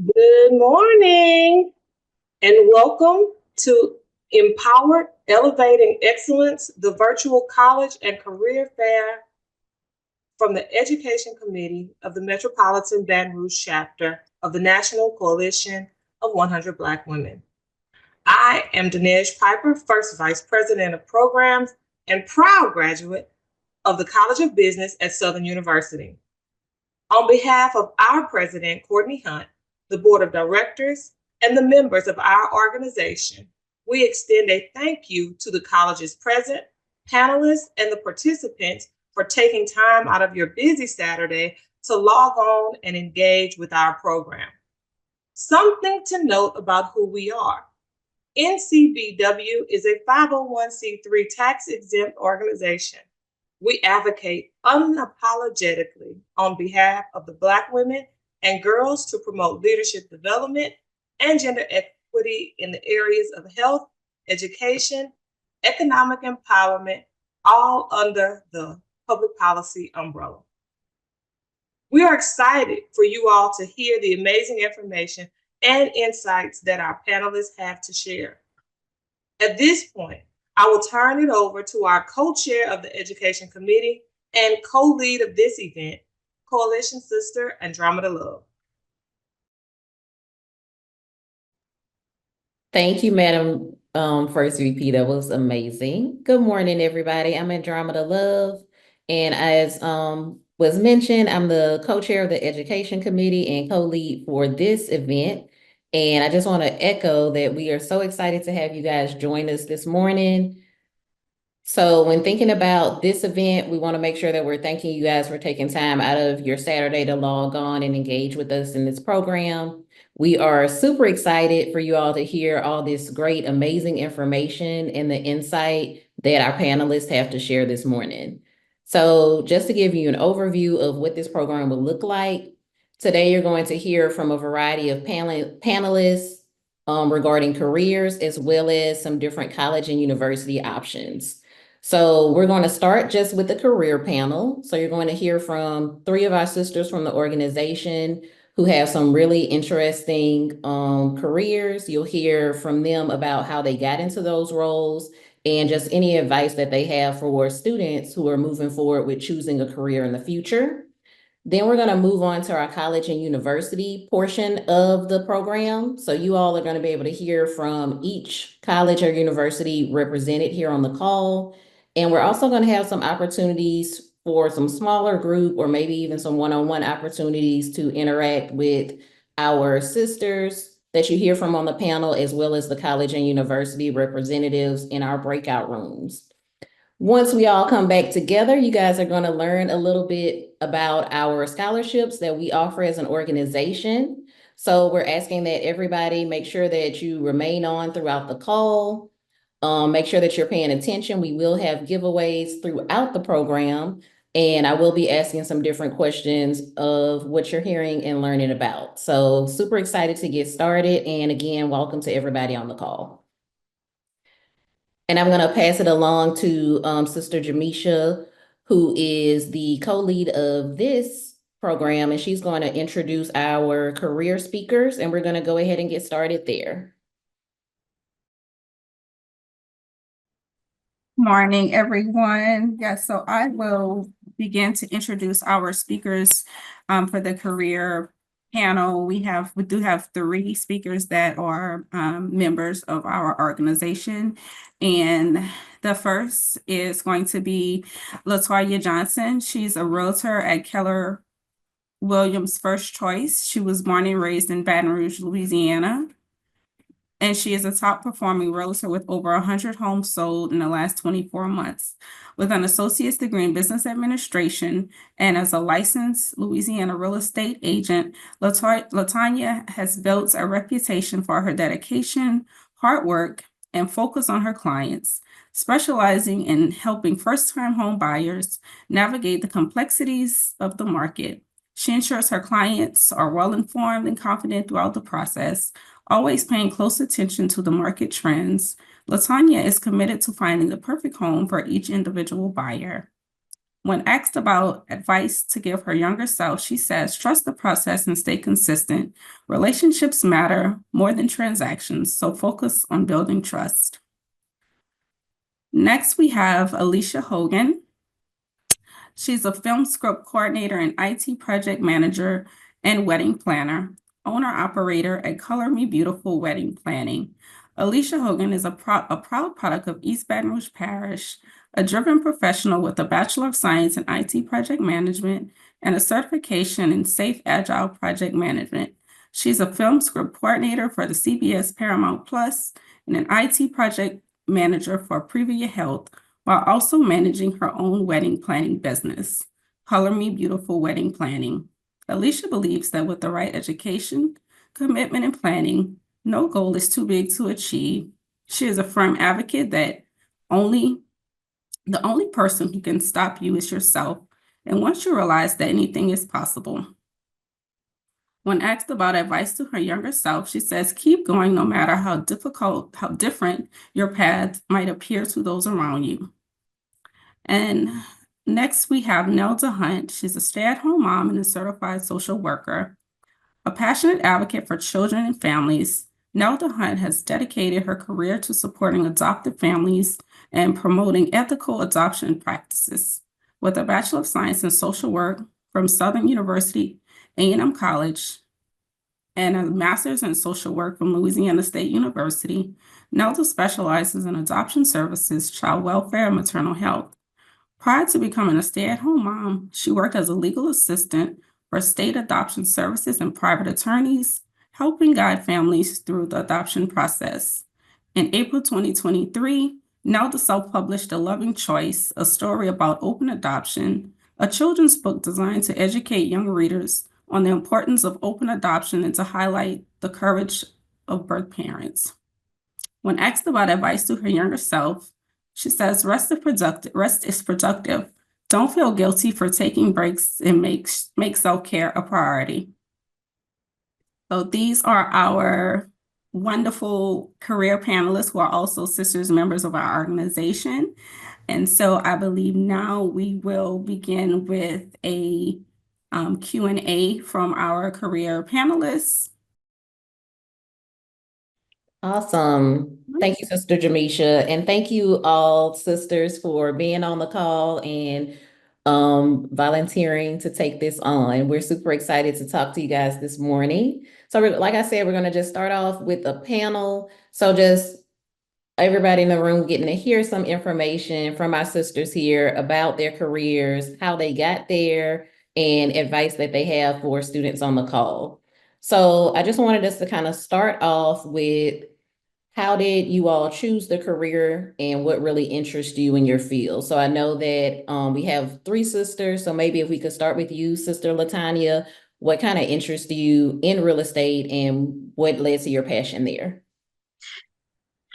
Good morning and welcome to Empowered Elevating Excellence, the virtual college and career fair from the Education Committee of the Metropolitan Baton Rouge chapter of the National Coalition of 100 Black Women. I am Dinesh Piper, First Vice President of Programs and proud graduate of the College of Business at Southern University. On behalf of our President, Courtney Hunt, the Board of Directors, and the members of our organization, we extend a thank you to the college's present, panelists, and the participants for taking time out of your busy Saturday to log on and engage with our program. Something to note about who we are. NCBW is a 501c3 tax-exempt organization. We advocate unapologetically on behalf of the Black women and girls to promote leadership development and gender equity in the areas of health, education, economic empowerment, all under the public policy umbrella. We are excited for you all to hear the amazing information and insights that our panelists have to share. At this point, I will turn it over to our co-chair of the Education Committee and co-lead of this event, Coalition Sister Andromeda Love. Thank you, Madam First VP. That was amazing. Good morning, everybody. I'm Andromeda Love, and as was mentioned, I'm the co-chair of the Education Committee and co-lead for this event. And I just want to echo that we are so excited to have you guys join us this morning. So when thinking about this event, we want to make sure that we're thanking you guys for taking time out of your Saturday to log on and engage with us in this program. We are super excited for you all to hear all this great, amazing information and the insight that our panelists have to share this morning. So just to give you an overview of what this program will look like, today you're going to hear from a variety of panelists regarding careers, as well as some different college and university options. So we're going to start just with the career panel. So you're going to hear from 3 of our sisters from the organization who have some really interesting careers. You'll hear from them about how they got into those roles and just any advice that they have for students who are moving forward with choosing a career in the future. Then we're going to move on to our college and university portion of the program. So you all are going to be able to hear from each college or university represented here on the call. And we're also going to have some opportunities for some smaller group or maybe even some one-on-one opportunities to interact with our sisters that you hear from on the panel, as well as the college and university representatives in our breakout rooms. Once we all come back together, you guys are going to learn a little bit about our scholarships that we offer as an organization. So we're asking that everybody make sure that you remain on throughout the call. Make sure that you're paying attention. We will have giveaways throughout the program, and I will be asking some different questions of what you're hearing and learning about. So super excited to get started. And again, welcome to everybody on the call. And I'm going to pass it along to Sister Jamisha, who is the co-lead of this program, and she's going to introduce our career speakers, and we're going to go ahead and get started there. Morning, everyone. Yes, so I will begin to introduce our speakers for the career panel. We do have 3 speakers that are members of our organization. And the first is going to be LaToya Johnson. She's a realtor at Keller Williams First Choice. She was born and raised in Baton Rouge, Louisiana. And she is a top performing realtor with over 100 homes sold in the last 24 months. With an associate's degree in business administration and as a licensed Louisiana real estate agent, LaToya has built a reputation for her dedication, hard work, and focus on her clients, specializing in helping first-time home buyers navigate the complexities of the market. She ensures her clients are well-informed and confident throughout the process, always paying close attention to the market trends. LaToya is committed to finding the perfect home for each individual buyer. When asked about advice to give her younger self, she says, trust the process and stay consistent. Relationships matter more than transactions, so focus on building trust. Next, we have Alicia Hogan. She's a film script coordinator and IT project manager and wedding planner, owner-operator at Color Me Beautiful Wedding Planning. Alicia Hogan is a proud product of East Baton Rouge Parish, a driven professional with a Bachelor of Science in IT project management and a certification in Safe Agile project management. She's a film script coordinator for the CBS Paramount Plus and an IT project manager for Previa Health, while also managing her own wedding planning business, Color Me Beautiful Wedding Planning. Alicia believes that with the right education, commitment, and planning, no goal is too big to achieve. She is a firm advocate that the only person who can stop you is yourself, and once you realize that anything is possible. When asked about advice to her younger self, she says, keep going no matter how different your path might appear to those around you. And next we have Nelda Hunt. She's a stay-at-home mom and a certified social worker. A passionate advocate for children and families, Nelda Hunt has dedicated her career to supporting adoptive families and promoting ethical adoption practices. With a Bachelor of Science in Social Work from Southern University A&M College and a Master's in Social Work from Louisiana State University, Nelda specializes in adoption services, child welfare, and maternal health. Prior to becoming a stay-at-home mom, she worked as a legal assistant for state adoption services and private attorneys, helping guide families through the adoption process. In April 2023, Nelda self-published A Loving Choice, a story about open adoption, a children's book designed to educate young readers on the importance of open adoption and to highlight the courage of birth parents. When asked about advice to her younger self, she says, rest is productive. Don't feel guilty for taking breaks and make self-care a priority. So these are our wonderful career panelists who are also sisters members of our organization. And so I believe now we will begin with a Q&A from our career panelists. Awesome. Thank you, Sister Jamisha. And thank you all, sisters, for being on the call and volunteering to take this on. We're super excited to talk to you guys this morning. So like I said, we're going to just start off with a panel. So just everybody in the room getting to hear some information from our sisters here about their careers, how they got there, and advice that they have for students on the call. So I just wanted us to kind of start off with, how did you all choose the career and what really interests you in your field? So I know that we have 3 sisters. So maybe if we could start with you, Sister Latanya, what kind of interests you in real estate and what led to your passion there?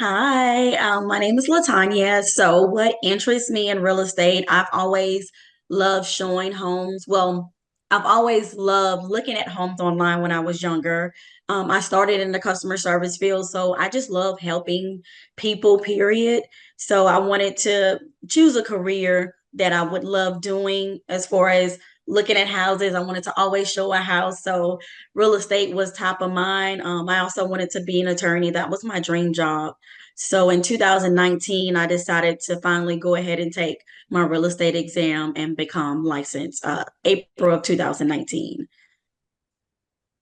Hi, my name is Latanya. So what interests me in real estate, I've always loved showing homes. Well, I've always loved looking at homes online when I was younger. I started in the customer service field, so I just love helping people, period. So I wanted to choose a career that I would love doing as far as looking at houses. I wanted to always show a house. So real estate was top of mind. I also wanted to be an attorney. That was my dream job. So in 2019, I decided to finally go ahead and take my real estate exam and become licensed, April of 2019.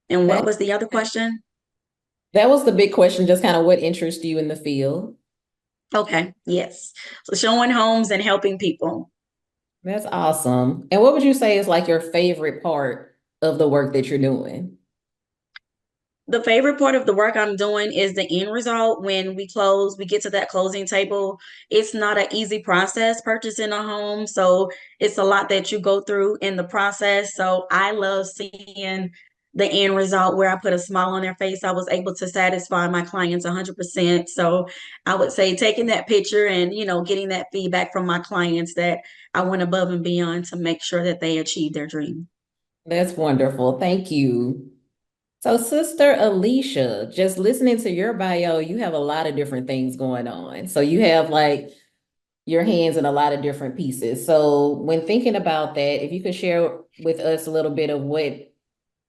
And what was the other question? That was the big question, just kind of what interests you in the field. Okay, yes. So showing homes and helping people. That's awesome. And what would you say is like your favorite part of the work that you're doing? The favorite part of the work I'm doing is the end result. When we close, we get to that closing table. It's not an easy process purchasing a home. So it's a lot that you go through in the process. So I love seeing the end result where I put a smile on their face. I was able to satisfy my clients 100%. So I would say taking that picture and, getting that feedback from my clients that I went above and beyond to make sure that they achieve their dream. That's wonderful. Thank you. So Sister Alicia, just listening to your bio, you have a lot of different things going on. So you have your hands in a lot of different pieces. So when thinking about that, if you could share with us a little bit of what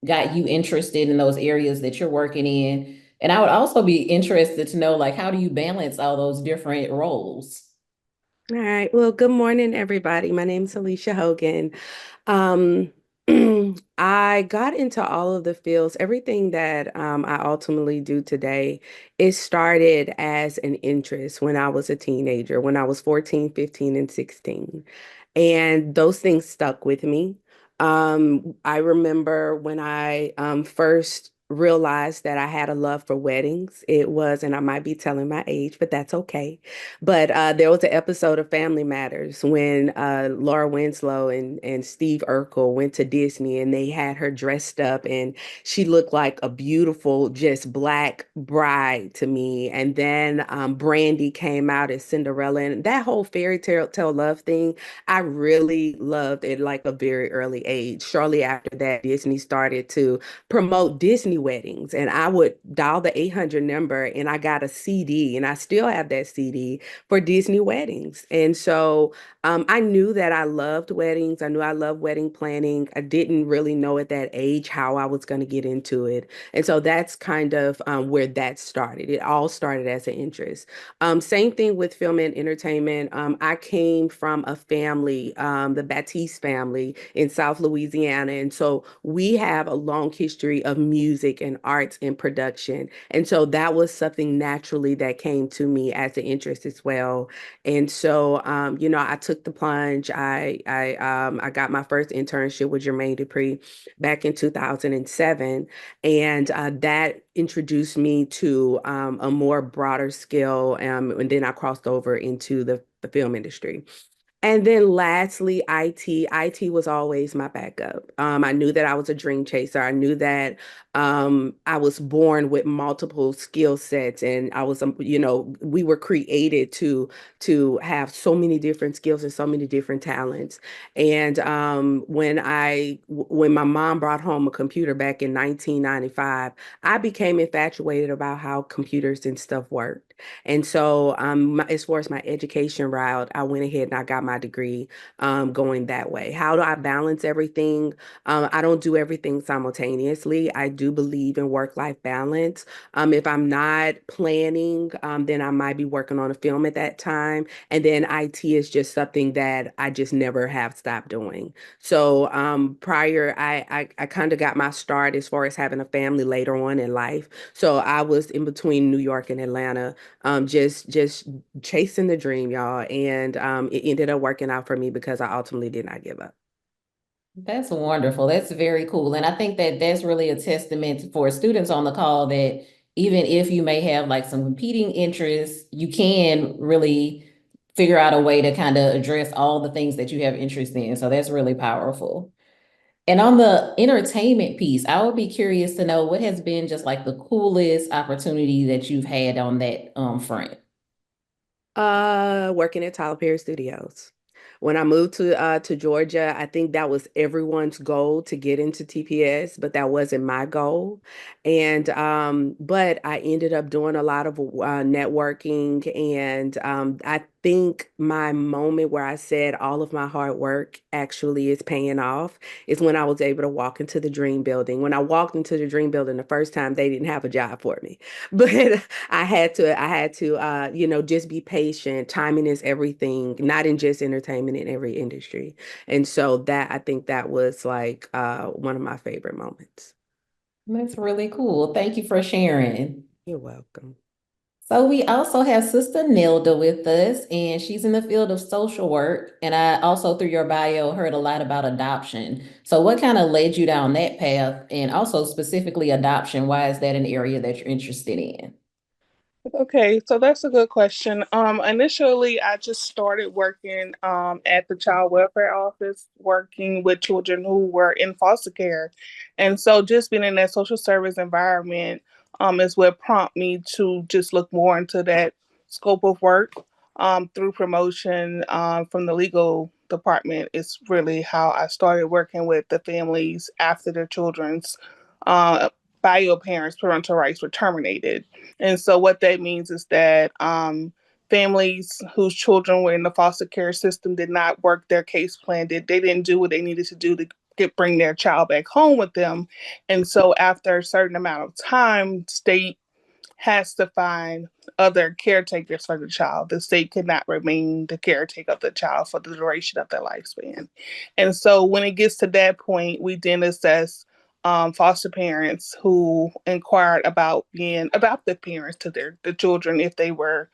got you interested in those areas that you're working in. And I would also be interested to know, like, how do you balance all those different roles? All right. Well, good morning, everybody. My name is Alicia Hogan. Um, I got into all of the fields. Everything that I ultimately do today, it started as an interest when I was a teenager, when I was 14, 15, and 16. And those things stuck with me. I remember when I first realized that I had a love for weddings. It was, and I might be telling my age, but that's okay. But there was an episode of Family Matters when Laura Winslow and Steve Urkel went to Disney and they had her dressed up and she looked like a beautiful, just black bride to me. And then Brandy came out as Cinderella. And that whole fairy tale love thing, I really loved at like a very early age. Shortly after that, Disney started to promote Disney weddings. And I would dial the 800 number and I got a CD and I still have that CD for Disney weddings. And so I knew that I loved weddings. I knew I loved wedding planning. I didn't really know at that age how I was going to get into it. And so that's kind of where that started. It all started as an interest. Same thing with film and entertainment. I came from a family, the Baptiste family in South Louisiana. And so we have a long history of music and arts and production. And so that was something naturally that came to me as an interest as well. And so, I took the plunge. I got my first internship with Jermaine Dupri back in 2007. And that introduced me to a more broader scale. And then I crossed over into the film industry. And then lastly, IT. IT was always my backup. I knew that I was a dream chaser. I knew that I was born with multiple skill sets, and I was, we were created to have so many different skills and so many different talents. And when my mom brought home a computer back in 1995, I became infatuated about how computers and stuff worked. And so, as far as my education route, I went ahead and I got my degree going that way. How do I balance everything? I don't do everything simultaneously. I do believe in work-life balance. If I'm not planning, then I might be working on a film at that time. And then IT is just something that I just never have stopped doing. So prior, I kind of got my start as far as having a family later on in life. So I was in between New York and Atlanta, just chasing the dream, y'all. And it ended up working out for me because I ultimately did not give up. That's wonderful. That's very cool. And I think that that's really a testament for students on the call that even if you may have like some competing interests, you can really figure out a way to kind of address all the things that you have interest in. So that's really powerful. And on the entertainment piece, I would be curious to know what has been just like the coolest opportunity that you've had on that front. Working at Tyler Perry Studios. When I moved to Georgia, I think that was everyone's goal to get into TPS, but that wasn't my goal. And but I ended up doing a lot of networking, and I think my moment where I said all of my hard work actually is paying off is when I was able to walk into the Dream Building. When I walked into the Dream Building the first time, they didn't have a job for me, but I had to, just be patient. Timing is everything, not in just entertainment, in every industry. And so I think that was like one of my favorite moments. That's really cool. Thank you for sharing. You're welcome. So we also have Sister Nelda with us, and she's in the field of social work. And I also, through your bio, heard a lot about adoption. So what kind of led you down that path? And also specifically adoption, why is that an area that you're interested in? Okay, so that's a good question. Initially, I just started working at the child welfare office, working with children who were in foster care. And so just being in that social service environment is what prompted me to just look more into that scope of work through promotion from the legal department. Is really how I started working with the families after their children's bio parents' parental rights were terminated. And so what that means is that families whose children were in the foster care system did not work their case plan, they didn't do what they needed to do to bring their child back home with them. And so after a certain amount of time, state has to find other caretakers for the child. The state could not remain the caretaker of the child for the duration of their lifespan. And so when it gets to that point, we then assess foster parents who inquired about being adoptive parents to the children if they were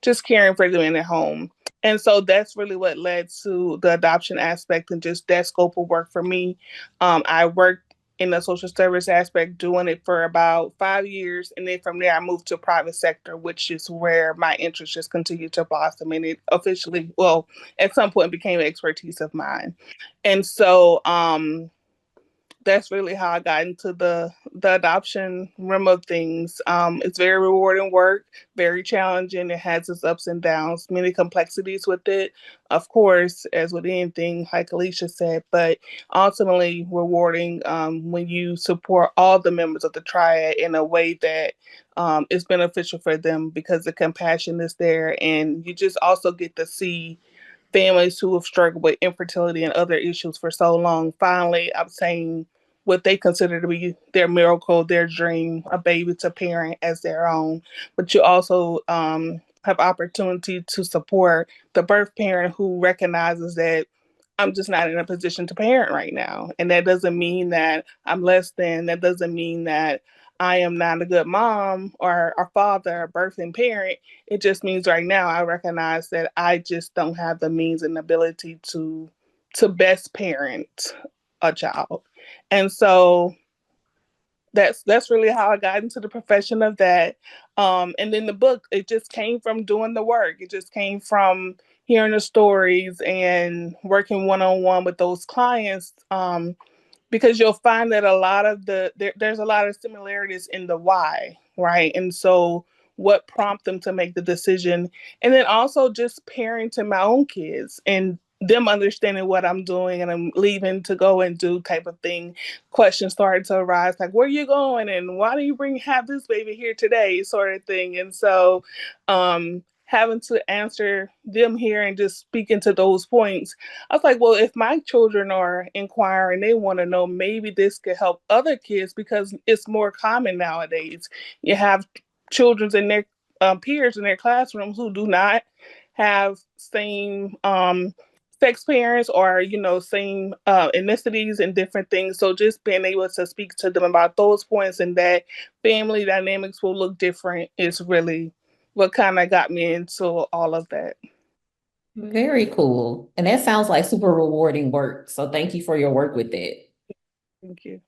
just caring for them in their home. And so that's really what led to the adoption aspect and just that scope of work for me. I worked in the social service aspect, doing it for about 5 years. And then from there, I moved to private sector, which is where my interest just continued to blossom. And it officially, well, at some point became an expertise of mine. And so, that's really how I got into the adoption realm of things. It's very rewarding work, very challenging. It has its ups and downs, many complexities with it, of course, as with anything, like Alicia said, but ultimately rewarding when you support all the members of the triad in a way that is beneficial for them because the compassion is there, and you just also get to see families who have struggled with infertility and other issues for so long finally obtain what they consider to be their miracle, their dream, a baby to parent as their own. But you also have opportunity to support the birth parent who recognizes that I'm just not in a position to parent right now. And that doesn't mean that I'm less than, that doesn't mean that I am not a good mom or a father, a birthing parent. It just means right now I recognize that I just don't have the means and ability to best parent a child. And so that's really how I got into the profession of that. And then the book, it just came from doing the work. It just came from hearing the stories and working one-on-one with those clients. Because you'll find that a lot of there's a lot of similarities in the why, right? And so what prompted them to make the decision, and then also just parenting my own kids and them understanding what I'm doing and I'm leaving to go and do type of thing. Questions started to arise like, where are you going and why do you have this baby here today, sort of thing. And so having to answer them here and just speaking to those points, I was like, well, if my children are inquiring, they want to know, maybe this could help other kids because it's more common nowadays. You have children in their peers in their classrooms who do not have same sex parents or, same ethnicities and different things. So just being able to speak to them about those points and that family dynamics will look different is really what kind of got me into all of that. Very cool. And that sounds like super rewarding work. So thank you for your work with that. Thank you.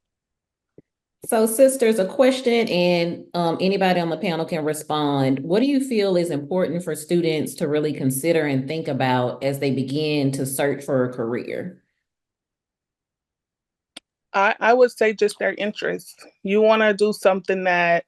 So sisters, a question, and anybody on the panel can respond. What do you feel is important for students to really consider and think about as they begin to search for a career? I would say just their interests. You want to do something that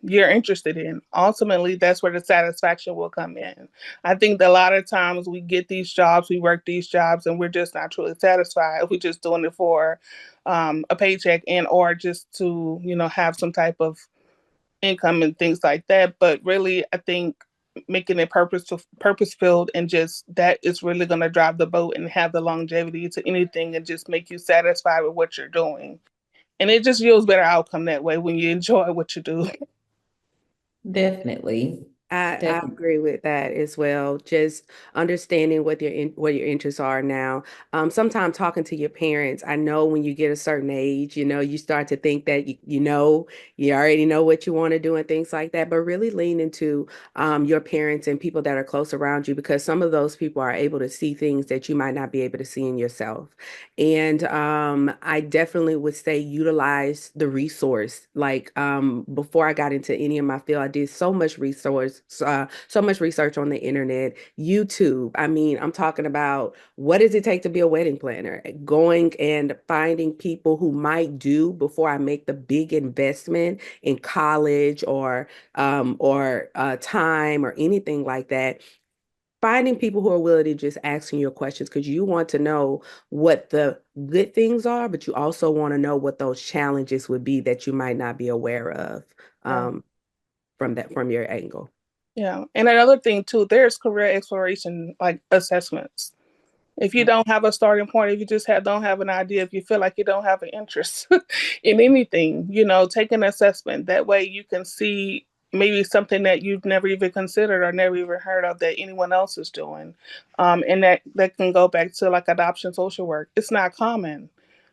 you're interested in. Ultimately, that's where the satisfaction will come in. I think that a lot of times we get these jobs, we work these jobs, and we're just not truly satisfied. We're just doing it for a paycheck and or just to, have some type of income and things like that. But really, I think making it purpose filled and just that is really going to drive the boat and have the longevity to anything and just make you satisfied with what you're doing. And it just yields better outcome that way when you enjoy what you do. Definitely. I Definitely. agree with that as well. Just understanding what what your interests are now. Sometimes talking to your parents, I know when you get a certain age, you start to think that you already know what you want to do and things like that. But really lean into your parents and people that are close around you, because some of those people are able to see things that you might not be able to see in yourself. And I definitely would say utilize the resource. Like before I got into any of my field, I did so much so much research on the internet, YouTube. I mean, I'm talking about what does it take to be a wedding planner? Going and finding people who might do before I make the big investment in college or time or anything like that. Finding people who are willing to just asking your questions, because you want to know what the good things are, but you also want to know what those challenges would be that you might not be aware of from your angle. Yeah. And another thing too, there's career exploration like assessments. If you don't have a starting point, if you just don't have an idea, if you feel like you don't have an interest in anything, take an assessment. That way you can see maybe something that you've never even considered or never even heard of that anyone else is doing. And that can go back to like adoption social work. It's not common,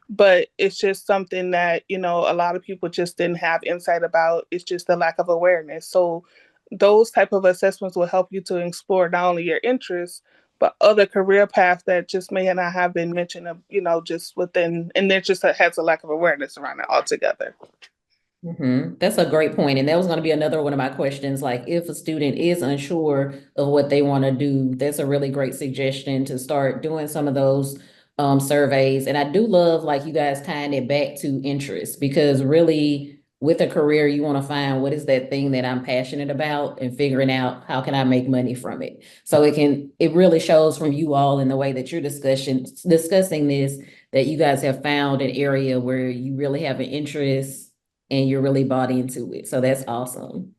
but it's just something that, a lot of people just didn't have insight about. It's just the lack of awareness. So those type of assessments will help you to explore not only your interests, but other career paths that just may not have been mentioned, just within, and there just has a lack of awareness around it altogether. That's a great point. And that was going to be another one of my questions. Like if a student is unsure of what they want to do, that's a really great suggestion to start doing some of those surveys. And I do love like you guys tying it back to interest, because really with a career, you want to find what is that thing that I'm passionate about and figuring out how can I make money from it. So it really shows from you all in the way that you're discussing this, that you guys have found an area where you really have an interest and you're really bought into it. So that's awesome.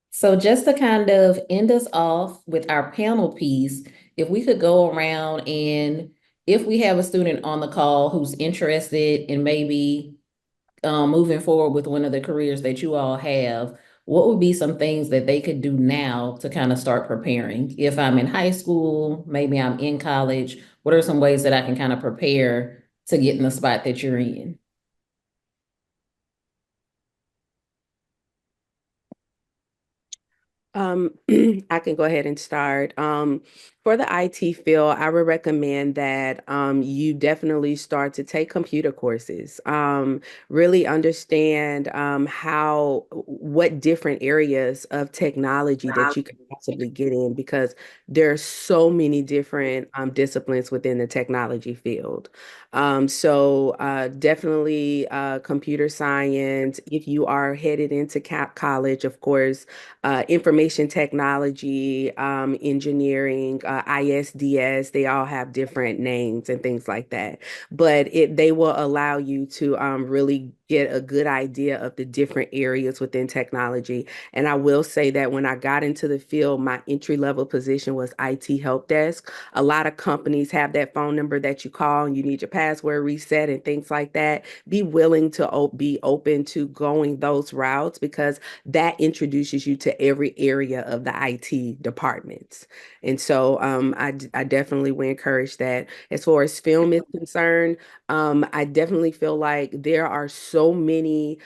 So just to kind of end us off with our panel piece, if we could go around, and if we have a student on the call who's interested in maybe moving forward with one of the careers that you all have, what would be some things that they could do now to kind of start preparing? If I'm in high school, maybe I'm in college, what are some ways that I can kind of prepare to get in the spot that you're in? I can go ahead and start. For the IT field, I would recommend that you definitely start to take computer courses. Really understand what different areas of technology that you can possibly get in, because there are so many different disciplines within the technology field. Definitely computer science. If you are headed into college, of course, information technology, engineering, ISDS, they all have different names and things like that. But they will allow you to really get a good idea of the different areas within technology. And I will say that when I got into the field, my entry-level position was IT help desk. A lot of companies have that phone number that you call and you need your password reset and things like that. Be willing to be open to going those routes, because that introduces you to every area of the IT departments. And so I definitely would encourage that. As far as film is concerned, I definitely feel like there are so many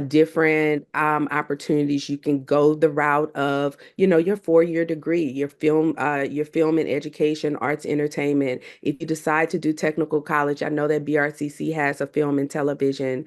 different opportunities. You can go the route of, your 4-year degree, your film and education, arts, entertainment. If you decide to do technical college, I know that BRCC has a film and television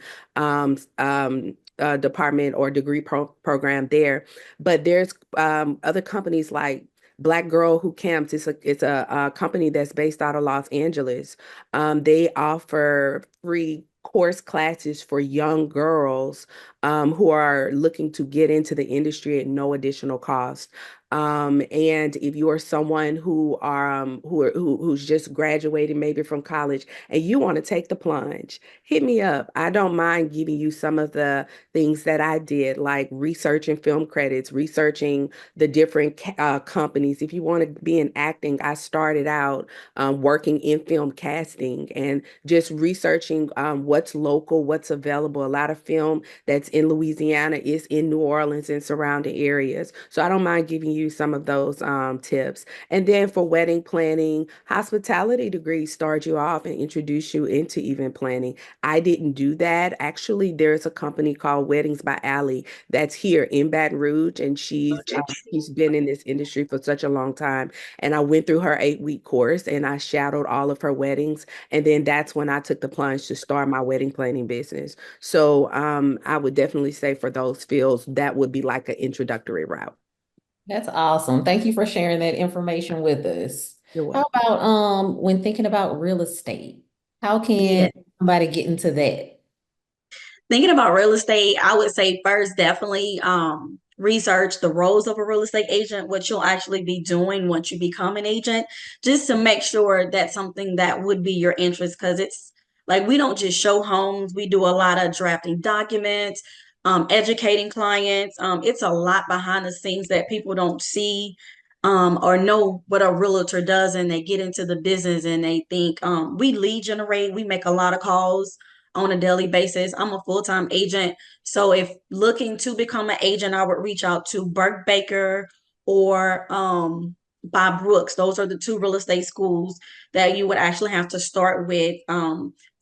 department or degree program there. But there's other companies like Black Girl Who Camps. It's a company that's based out of Los Angeles. They offer free course classes for young girls who are looking to get into the industry at no additional cost. And if you are someone who's just graduated maybe from college and you want to take the plunge, hit me up. I don't mind giving you some of the things that I did, like researching film credits, researching the different companies. If you want to be in acting, I started out working in film casting and just researching what's local, what's available. A lot of film that's in Louisiana is in New Orleans and surrounding areas. So I don't mind giving you some of those tips. And then for wedding planning, hospitality degrees start you off and introduce you into event planning. I didn't do that. Actually, there's a company called Weddings by Allie that's here in Baton Rouge, and she's been in this industry for such a long time. And I went through her 8-week course and I shadowed all of her weddings. And then that's when I took the plunge to start my wedding planning business. So I would definitely say for those fields, that would be like an introductory route. That's awesome. Thank you for sharing that information with us. You're How welcome. about when thinking about real estate? How Yeah. can somebody get into that? Thinking about real estate, I would say first, definitely research the roles of a real estate agent, what you'll actually be doing once you become an agent, just to make sure that's something that would be your interest. Because it's like we don't just show homes, we do a lot of drafting documents, educating clients. It's a lot behind the scenes that people don't see or know what a realtor does, and they get into the business and they think we lead generate, we make a lot of calls on a daily basis. I'm a full-time agent. So if looking to become an agent, I would reach out to Burke Baker or Bob Brooks. Those are the two real estate schools that you would actually have to start with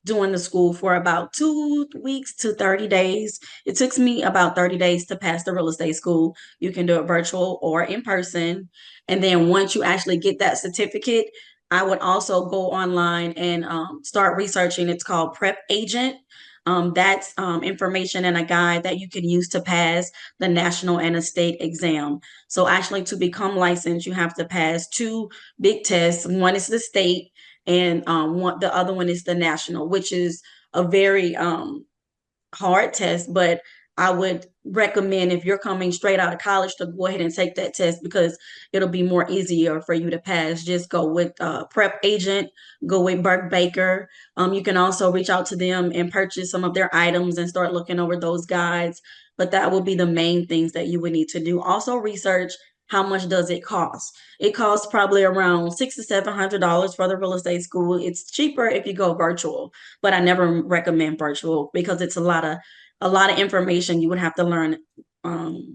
doing the school for about 2 weeks to 30 days. It took me about 30 days to pass the real estate school. You can do it virtual or in person. And then once you actually get that certificate, I would also go online and start researching. It's called Prep Agent. That's information and a guide that you can use to pass the national and a state exam. So actually, to become licensed, you have to pass two big tests. One is the state, and the other one is the national, which is a very hard test, but I would recommend, if you're coming straight out of college, to go ahead and take that test, because it'll be more easier for you to pass. Just go with Prep Agent, go with Burke Baker. You can also reach out to them and purchase some of their items and start looking over those guides. But that will be the main things that you would need to do. Also research, how much does it cost? It costs probably around $600 to $700 for the real estate school. It's cheaper if you go virtual, but I never recommend virtual because it's a lot of information you would have to learn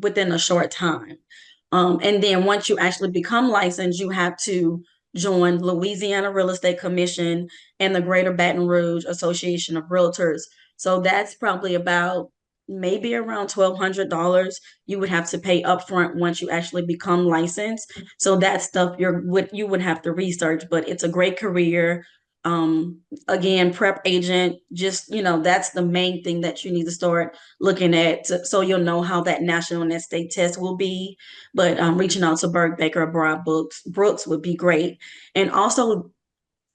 within a short time. And then once you actually become licensed, you have to join Louisiana Real Estate Commission and the Greater Baton Rouge Association of Realtors. So that's probably about maybe around $1,200 you would have to pay upfront once you actually become licensed. So that stuff you would have to research, but it's a great career. Again, Prep Agent, just, that's the main thing that you need to start looking at, so you'll know how that national and that state test will be. But reaching out to Burke Baker or Broad Brooks would be great. And also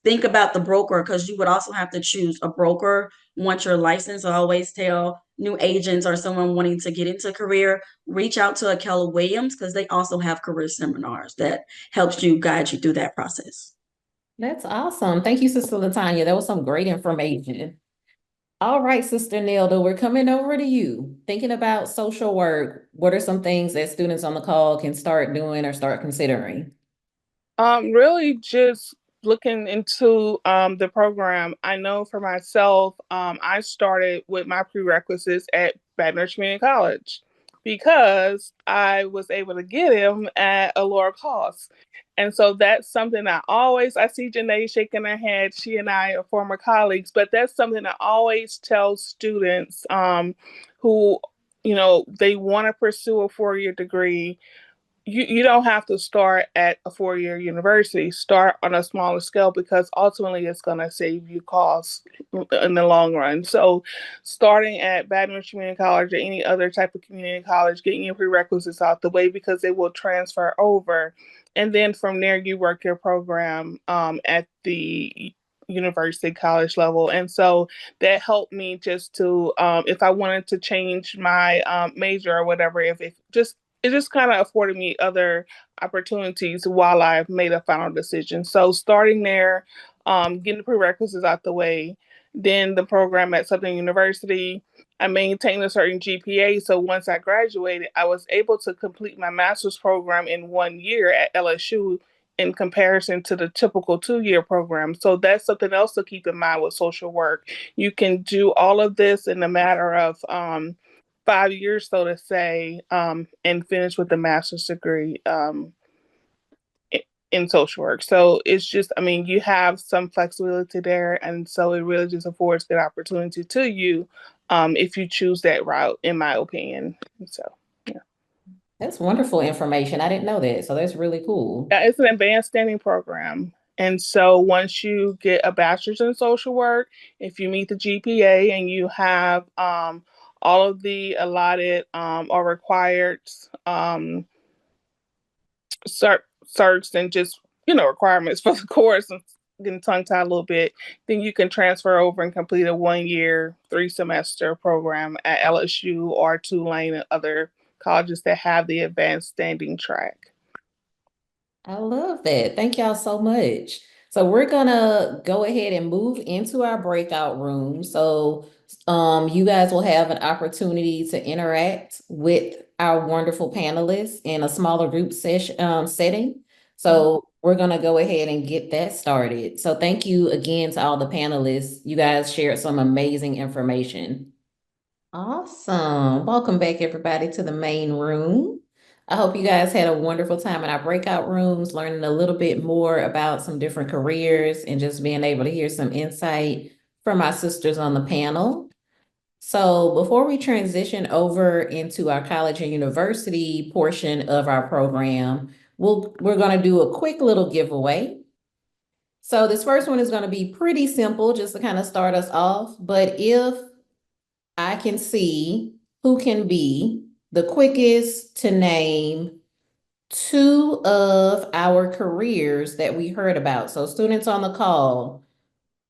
think about the broker, because you would also have to choose a broker once you're licensed. I always tell new agents or someone wanting to get into career, reach out to a Keller Williams, because they also have career seminars that helps you, guide you through that process. That's awesome. Thank you, Sister Latanya. That was some great information. All right, Sister Nelda, we're coming over to you. Thinking about social work, what are some things that students on the call can start doing or start considering? Really just looking into the program. I know for myself, I started with my prerequisites at Baton Rouge Community College because I was able to get them at a lower cost. And so that's something I see Janae shaking her head. She and I are former colleagues, but that's something I always tell students who, they want to pursue a 4-year degree. You don't have to start at a 4-year university. Start on a smaller scale, because ultimately it's going to save you costs in the long run. So starting at Baton Rouge Community College or any other type of community college, getting your prerequisites out the way, because they will transfer over. And then from there, you work your program at the university college level. And so that helped me just to, if I wanted to change my major or whatever, it just kind of afforded me other opportunities while I've made a final decision. So starting there, getting the prerequisites out the way, then the program at Southern University, I maintained a certain GPA. So once I graduated, I was able to complete my master's program in 1 year at LSU in comparison to the typical 2-year program. So that's something else to keep in mind with social work. You can do all of this in a matter of 5 years, so to say, and finish with a master's degree in social work. So it's just, you have some flexibility there. And so it really just affords good opportunity to you if you choose that route, in my opinion. So, yeah. That's wonderful information. I didn't know that. So that's really cool. Yeah, it's an advanced standing program. And so once you get a bachelor's in social work, if you meet the GPA and you have all of the allotted or required certs and just, requirements for the course, and getting tongue-tied a little bit, then you can transfer over and complete a 1-year, 3-semester program at LSU or Tulane and other colleges that have the advanced standing track. I love that. Thank y'all so much. So we're gonna go ahead and move into our breakout room. So you guys will have an opportunity to interact with our wonderful panelists in a smaller group setting. So we're gonna go ahead and get that started. So thank you again to all the panelists. You guys shared some amazing information. Awesome. Welcome back, everybody, to the main room. I hope you guys had a wonderful time in our breakout rooms, learning a little bit more about some different careers and just being able to hear some insight from our sisters on the panel. So before we transition over into our college and university portion of our program, we're going to do a quick little giveaway. So this first one is going to be pretty simple, just to kind of start us off. But if I can see who can be the quickest to name two of our careers that we heard about. So students on the call,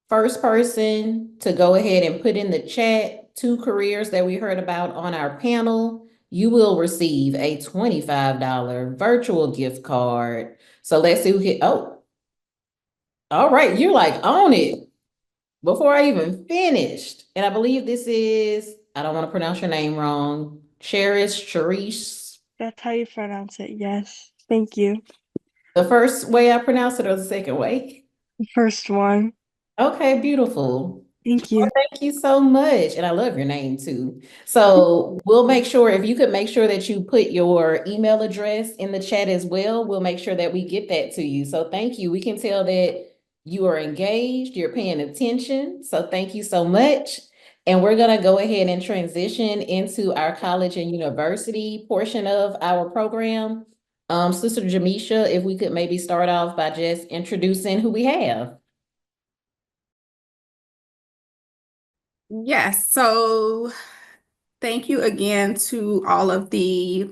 first person to go ahead and put in the chat two careers that we heard about on our panel, you will receive a $25 virtual gift card. So let's see who hit. Oh, all right. You're like on it before I even finished. And I believe this is, I don't want to pronounce your name wrong, Cherish. That's how you pronounce it, yes. Thank you. The first way I pronounce it or the second way? The first one. Okay, beautiful. Thank you. Thank you so much. And I love your name too. So we'll make sure, if you could make sure that you put your email address in the chat as well, we'll make sure that we get that to you. So thank you. We can tell that you are engaged, you're paying attention. So thank you so much. And we're going to go ahead and transition into our college and university portion of our program. Sister Jamisha, if we could maybe start off by just introducing who we have. Yes, so thank you again to all of the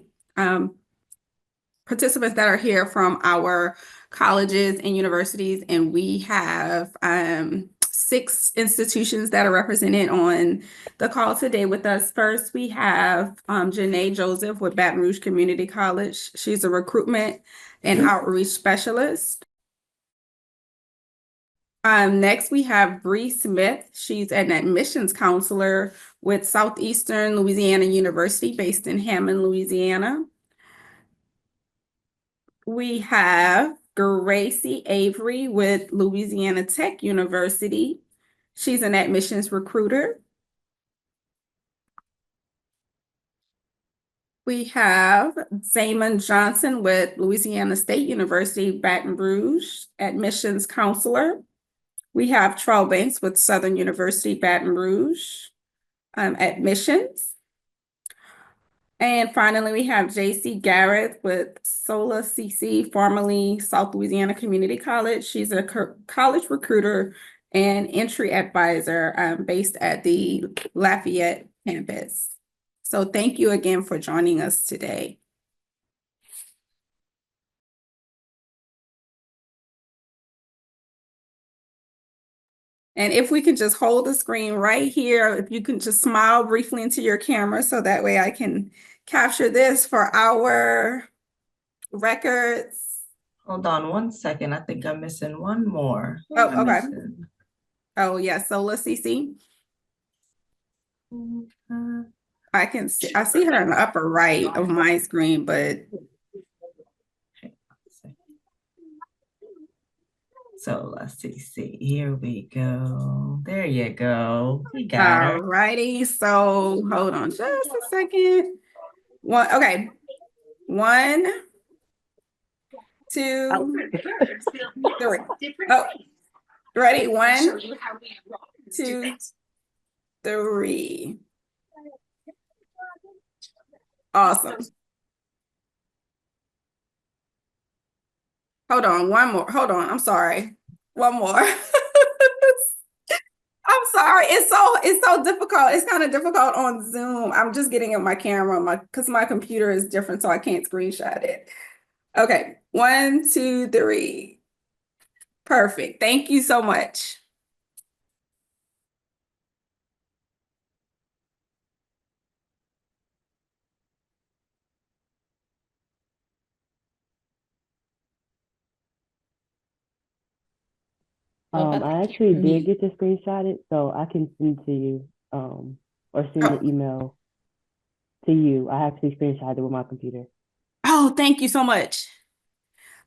participants that are here from our colleges and universities, and we have 6 institutions that are represented on the call today with us. First, we have Janae Joseph with Baton Rouge Community College. She's a recruitment and outreach specialist. Next, we have Bree Smith. She's an admissions counselor with Southeastern Louisiana University based in Hammond, Louisiana. We have Gracie Avery with Louisiana Tech University. She's an admissions recruiter. We have Damon Johnson with Louisiana State University, Baton Rouge, admissions counselor. We have Charles Banks with Southern University, Baton Rouge, admissions. And finally, we have J.C. Garrett with SOLA CC, formerly South Louisiana Community College. She's a college recruiter and entry advisor based at the Lafayette campus. So thank you again for joining us today. And if we can just hold the screen right here, if you can just smile briefly into your camera so that way I can capture this for our records. Hold on one second. I think I'm missing one more. Oh, I'm okay. missing- Oh, yeah, SOLA CC. I can see, I see her in the upper right of my screen, but So let's see. Here we go. There you go. We got her. alrighty. So hold on just a second. One, okay. 1, 2, 3. Oh, ready? 1, 2, 3. Awesome. Hold on, one more. Hold on. I'm sorry. One more. I'm sorry. It's so difficult. It's kind of difficult on Zoom. I'm just getting in my camera because my computer is different, so I can't screenshot it. Okay. 1, 2, 3. Perfect. Thank you so much. Okay. I actually did get to screenshot it, so I can send to you, or send the email to you. I actually screenshot it with my computer. Oh, thank you so much.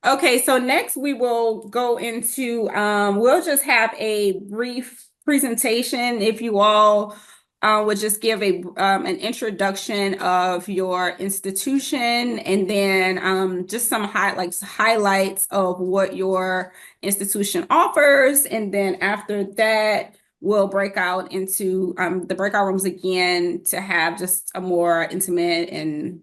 Okay, so next we will go into, we'll just have a brief presentation. If you all would just give an introduction of your institution, and then just some highlights of what your institution offers. And then after that, we'll break out into the breakout rooms again to have just a more intimate and,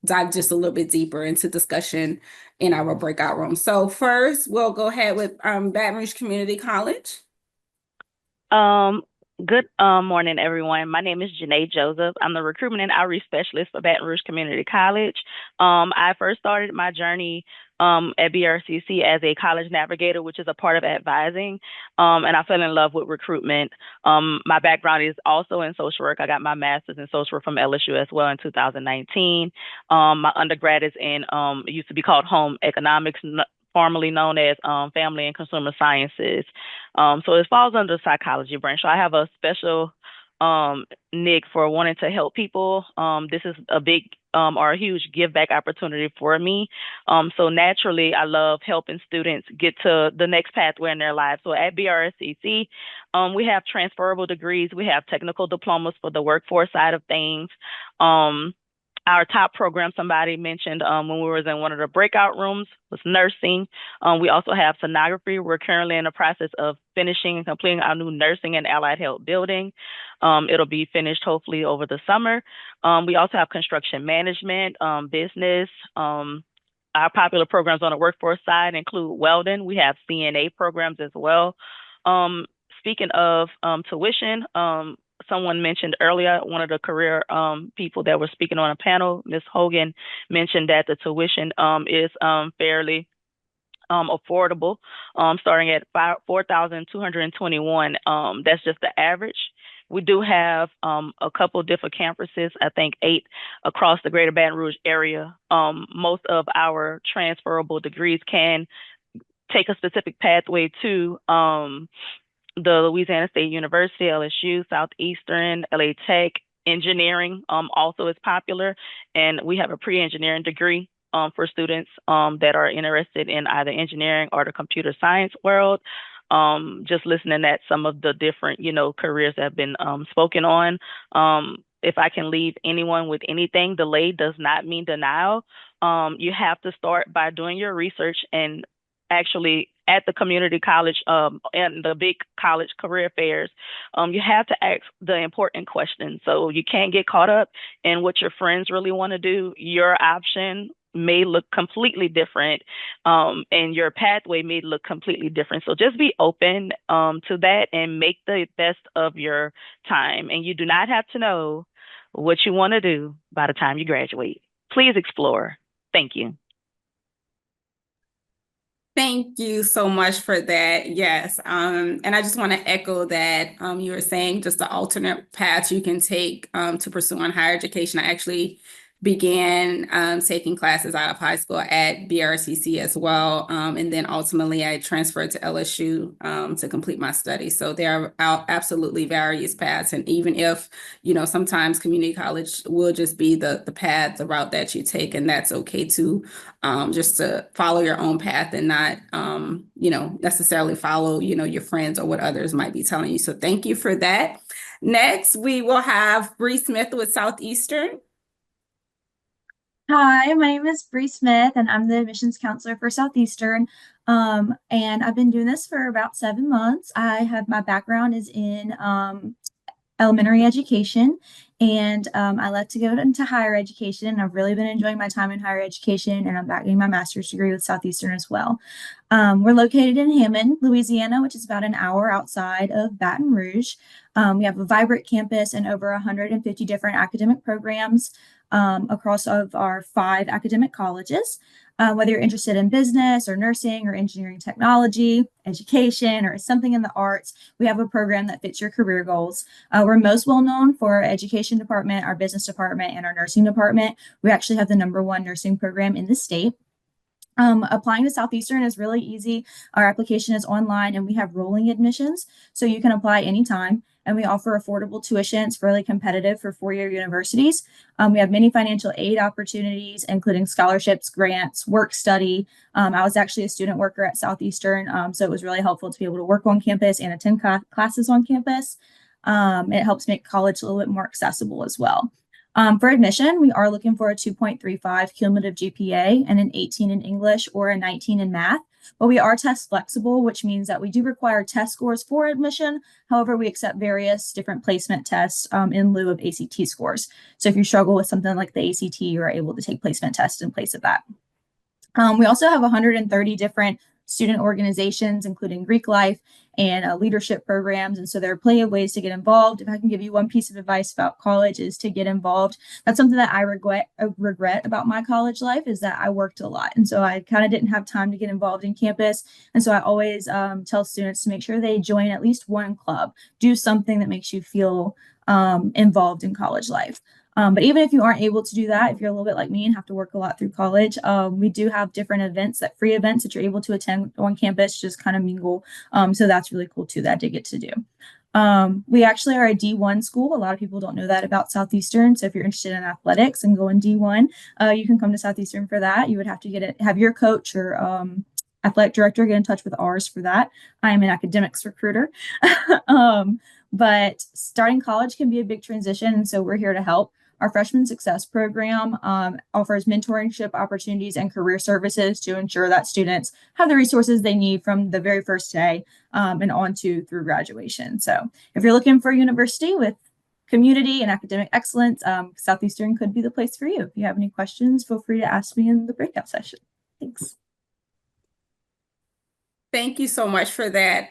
dive just a little bit deeper into discussion in our breakout room. So first, we'll go ahead with Baton Rouge Community College. Good morning, everyone. My name is Janae Joseph. I'm the recruitment and outreach specialist for Baton Rouge Community College. I first started my journey at BRCC as a college navigator, which is a part of advising, and I fell in love with recruitment. My background is also in social work. I got my master's in social work from LSU as well in 2019. My undergrad is in, it used to be called home economics, formerly known as family and consumer sciences. So it falls under the psychology branch. So I have a special nick for wanting to help people. This is a big or a huge give back opportunity for me. So naturally, I love helping students get to the next pathway in their lives. So at BRSCC, we have transferable degrees. We have technical diplomas for the workforce side of things. Our top program, somebody mentioned when we were in one of the breakout rooms, was nursing. We also have sonography. We're currently in the process of finishing and completing our new nursing and allied health building. It'll be finished hopefully over the summer. We also have construction management, business. Our popular programs on the workforce side include welding. We have CNA programs as well. Speaking of tuition, someone mentioned earlier, one of the career people that were speaking on a panel, Ms. Hogan, mentioned that the tuition is fairly affordable, starting at $4,221. That's just the average. We do have a couple different campuses, I think 8 across the greater Baton Rouge area. Most of our transferable degrees can take a specific pathway to the Louisiana State University, LSU, Southeastern, LA Tech. Engineering also is popular, and we have a pre-engineering degree for students that are interested in either engineering or the computer science world. Just listening at some of the different, careers that have been spoken on. If I can leave anyone with anything, delay does not mean denial. You have to start by doing your research and actually at the community college and the big college career fairs, you have to ask the important questions. So you can't get caught up in what your friends really want to do. Your option may look completely different, and your pathway may look completely different. So just be open to that and make the best of your time. And you do not have to know what you want to do by the time you graduate. Please explore. Thank you. Thank you so much for that. Yes. And I just want to echo that you were saying just the alternate paths you can take to pursuing higher education. I actually began taking classes out of high school at BRCC as well. And then ultimately I transferred to LSU to complete my studies. So there are absolutely various paths. And even if, sometimes community college will just be the path, the route that you take, and that's okay too, just to follow your own path and not, necessarily follow, your friends or what others might be telling you. So thank you for that. Next, we will have Bree Smith with Southeastern. Hi, my name is Bree Smith, and I'm the admissions counselor for Southeastern. And I've been doing this for about 7 months. My background is in elementary education, and I left to go into higher education. And I've really been enjoying my time in higher education, and I'm back getting my master's degree with Southeastern as well. We're located in Hammond, Louisiana, which is about an hour outside of Baton Rouge. We have a vibrant campus and over 150 different academic programs across of our 5 academic colleges. Whether you're interested in business or nursing or engineering technology, education, or something in the arts, we have a program that fits your career goals. We're most well known for our education department, our business department, and our nursing department. We actually have the #1 nursing program in the state. Applying to Southeastern is really easy. Our application is online and we have rolling admissions, so you can apply anytime. And we offer affordable tuition. It's fairly competitive for four-year universities. We have many financial aid opportunities, including scholarships, grants, work study. I was actually a student worker at Southeastern, so it was really helpful to be able to work on campus and attend classes on campus. It helps make college a little bit more accessible as well. For admission, we are looking for a 2.35 cumulative GPA and an 18 in English or a 19 in math, but we are test flexible, which means that we do require test scores for admission. However, we accept various different placement tests in lieu of ACT scores. So if you struggle with something like the ACT, you are able to take placement tests in place of that. We also have 130 different student organizations, including Greek Life and leadership programs. And so there are plenty of ways to get involved. If I can give you one piece of advice about college is to get involved. That's something that I regret about my college life, is that I worked a lot. And so I kind of didn't have time to get involved in campus. And so I always tell students to make sure they join at least one club, do something that makes you feel involved in college life. But even if you aren't able to do that, if you're a little bit like me and have to work a lot through college, we do have different events, that free events that you're able to attend on campus, just kind of mingle. So that's really cool too, that I did get to do. We actually are a D1 school. A lot of people don't know that about Southeastern. So if you're interested in athletics and going D1, you can come to Southeastern for that. You would have to have your coach or athletic director get in touch with ours for that. I am an academics recruiter. But starting college can be a big transition, and so we're here to help. Our freshman success program offers mentorship opportunities and career services to ensure that students have the resources they need from the very first day and on to through graduation. So if you're looking for a university with community and academic excellence, Southeastern could be the place for you. If you have any questions, feel free to ask me in the breakout session. Thanks. Thank you so much for that.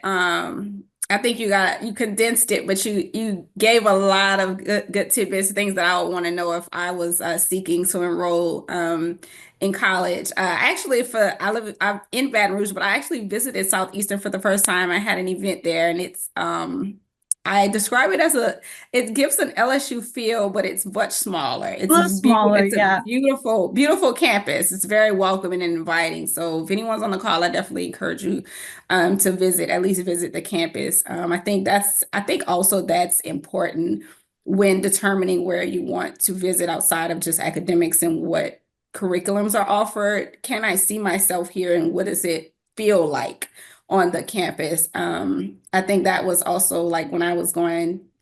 I think you condensed it, but you gave a lot of good tidbits, things that I would want to know if I was seeking to enroll in college. I'm in Baton Rouge, but I actually visited Southeastern for the first time. I had an event there, and it's I describe it as it gives an LSU feel, but it's much smaller. It's a beautiful, beautiful campus. It's very welcoming and inviting. So if anyone's on the call, I definitely encourage you to at least visit the campus. I think also that's important when determining where you want to visit outside of just academics and what curriculums are offered. Can I see myself here, and what does it feel like on the campus? I think that was also, like, when I was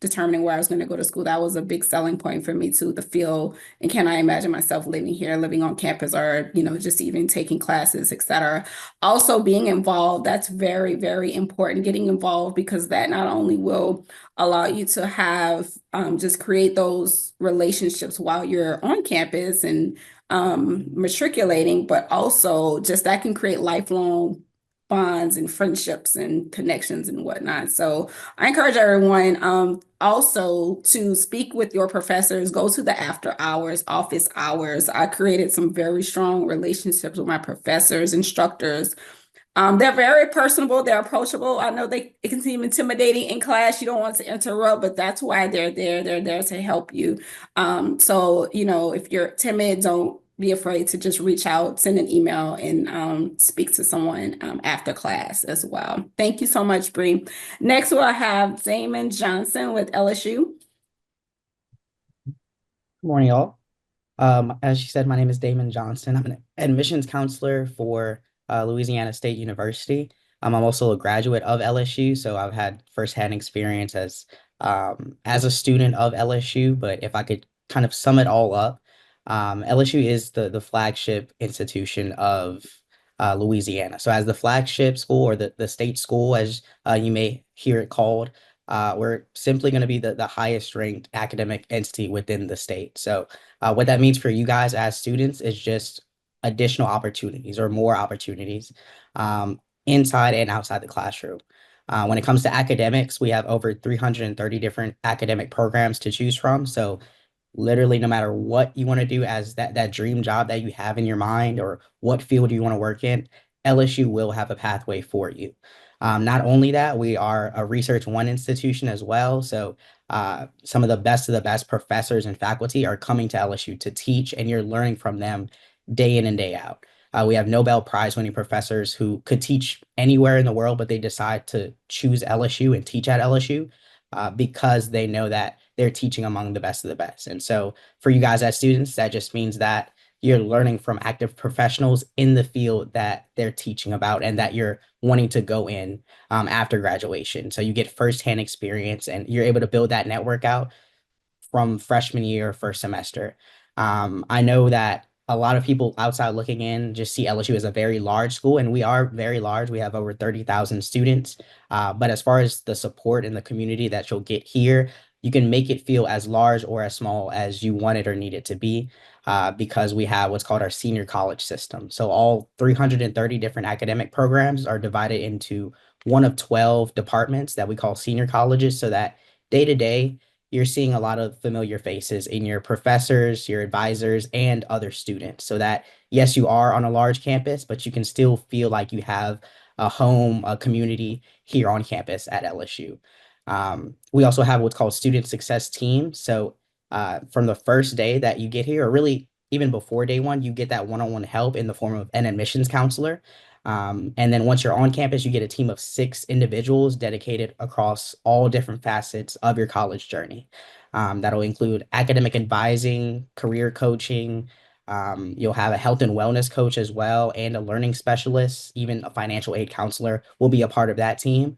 determining where I was going to go to school, that was a big selling point for me too, the feel, and can I imagine myself living here, living on campus, or, just even taking classes, etc. Also being involved, that's very, very important, getting involved, because that not only will allow you to have, just create those relationships while you're on campus and matriculating, but also just that can create lifelong bonds and friendships and connections and whatnot. So I encourage everyone also to speak with your professors, go to the after hours, office hours. I created some very strong relationships with my professors, instructors. They're very personable, they're approachable. I know it can seem intimidating in class. You don't want to interrupt, but that's why they're there. They're there to help you. So, if you're timid, don't be afraid to just reach out, send an email, and speak to someone after class as well. Thank you so much, Bree. Next, we'll have Damon Johnson with LSU. Good morning, y'all. As she said, my name is Damon Johnson. I'm an admissions counselor for Louisiana State University. I'm also a graduate of LSU, so I've had firsthand experience as a student of LSU. But if I could kind of sum it all up, LSU is the flagship institution of Louisiana. So as the flagship school, or the state school, as you may hear it called, we're simply going to be the highest ranked academic entity within the state. So what that means for you guys as students is just additional opportunities, or more opportunities, inside and outside the classroom. When it comes to academics, we have over 330 different academic programs to choose from. So literally, no matter what you want to do as that dream job that you have in your mind, or what field you want to work in, LSU will have a pathway for you. Not only that, we are a Research One institution as well. So some of the best professors and faculty are coming to LSU to teach, and you're learning from them day in and day out. We have Nobel Prize winning professors who could teach anywhere in the world, but they decide to choose LSU and teach at LSU because they know that they're teaching among the best of the best. And so for you guys as students, that just means that you're learning from active professionals in the field that they're teaching about and that you're wanting to go in after graduation. So you get firsthand experience and you're able to build that network out from freshman year, first semester. I know that a lot of people outside looking in just see LSU as a very large school, and we are very large. We have over 30,000 students. But as far as the support in the community that you'll get here, you can make it feel as large or as small as you want it or need it to be because we have what's called our senior college system. So all 330 different academic programs are divided into one of 12 departments that we call senior colleges so that day to day, you're seeing a lot of familiar faces in your professors, your advisors, and other students. So that, yes, you are on a large campus, but you can still feel like you have a home, a community here on campus at LSU. We also have what's called student success team. So from the first day that you get here, or really even before day one, you get that one-on-one help in the form of an admissions counselor. And then once you're on campus, you get a team of 6 individuals dedicated across all different facets of your college journey. That'll include academic advising, career coaching. You'll have a health and wellness coach as well, and a learning specialist, even a financial aid counselor will be a part of that team.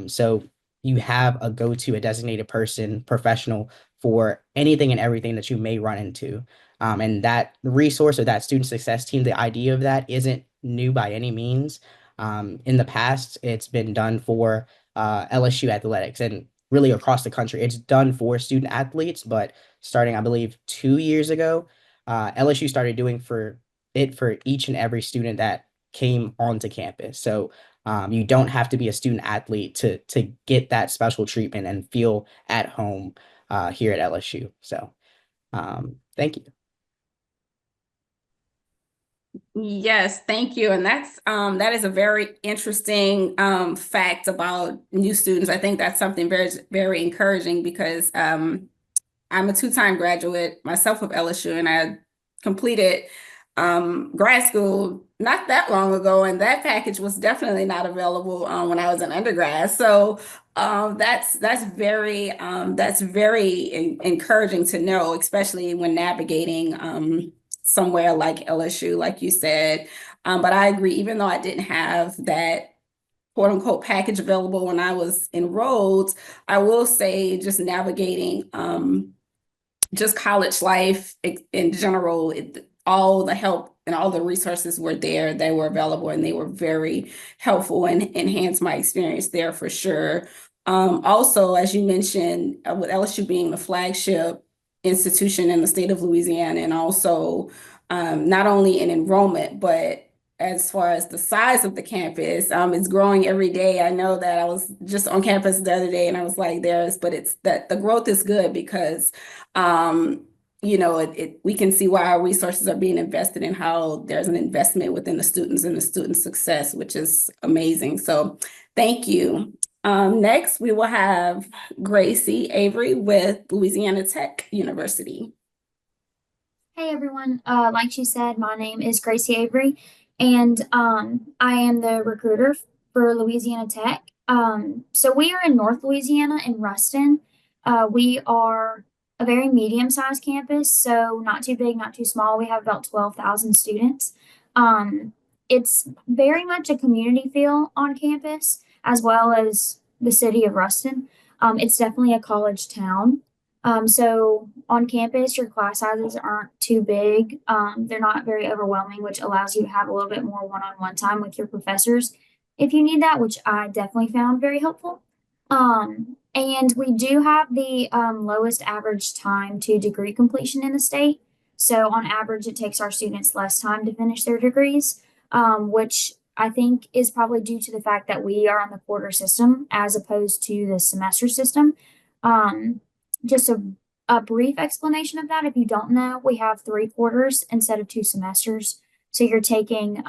So you have a go-to, a designated person, professional for anything and everything that you may run into. And that resource or that student success team, the idea of that isn't new by any means. In the past, it's been done for LSU athletics and really across the country. It's done for student athletes, but starting, I believe, 2 years ago, LSU started doing for each and every student that came onto campus. So you don't have to be a student athlete to get that special treatment and feel at home here at LSU. So thank you. Yes, thank you. And that is a very interesting fact about new students. I think that's something very, very encouraging because I'm a 2-time graduate myself of LSU, and I completed grad school not that long ago, and that package was definitely not available when I was an undergrad. So that's very encouraging to know, especially when navigating somewhere like LSU, like you said. But I agree, even though I didn't have that quote unquote package available when I was enrolled, I will say just navigating just college life in general, all the help and all the resources were there. They were available and they were very helpful and enhanced my experience there for sure. Also, as you mentioned, with LSU being the flagship institution in the state of Louisiana, and also not only in enrollment, but as far as the size of the campus, it's growing every day. I know that I was just on campus the other day and I was like, but it's that the growth is good because we can see why our resources are being invested and how there's an investment within the students and the student success, which is amazing. So thank you. Next, we will have Gracie Avery with Louisiana Tech University. Hey everyone, like she said, my name is Gracie Avery, and I am the recruiter for Louisiana Tech. So we are in North Louisiana in Ruston. We are a very medium-sized campus, so not too big, not too small. We have about 12,000 students. It's very much a community feel on campus, as well as the city of Ruston. It's definitely a college town. So on campus, your class sizes aren't too big. They're not very overwhelming, which allows you to have a little bit more one-on-one time with your professors if you need that, which I definitely found very helpful. And we do have the lowest average time to degree completion in the state. So on average, it takes our students less time to finish their degrees, which I think is probably due to the fact that we are on the quarter system as opposed to the semester system. Just a brief explanation of that. If you don't know, we have 3 quarters instead of 2 semesters. So you're taking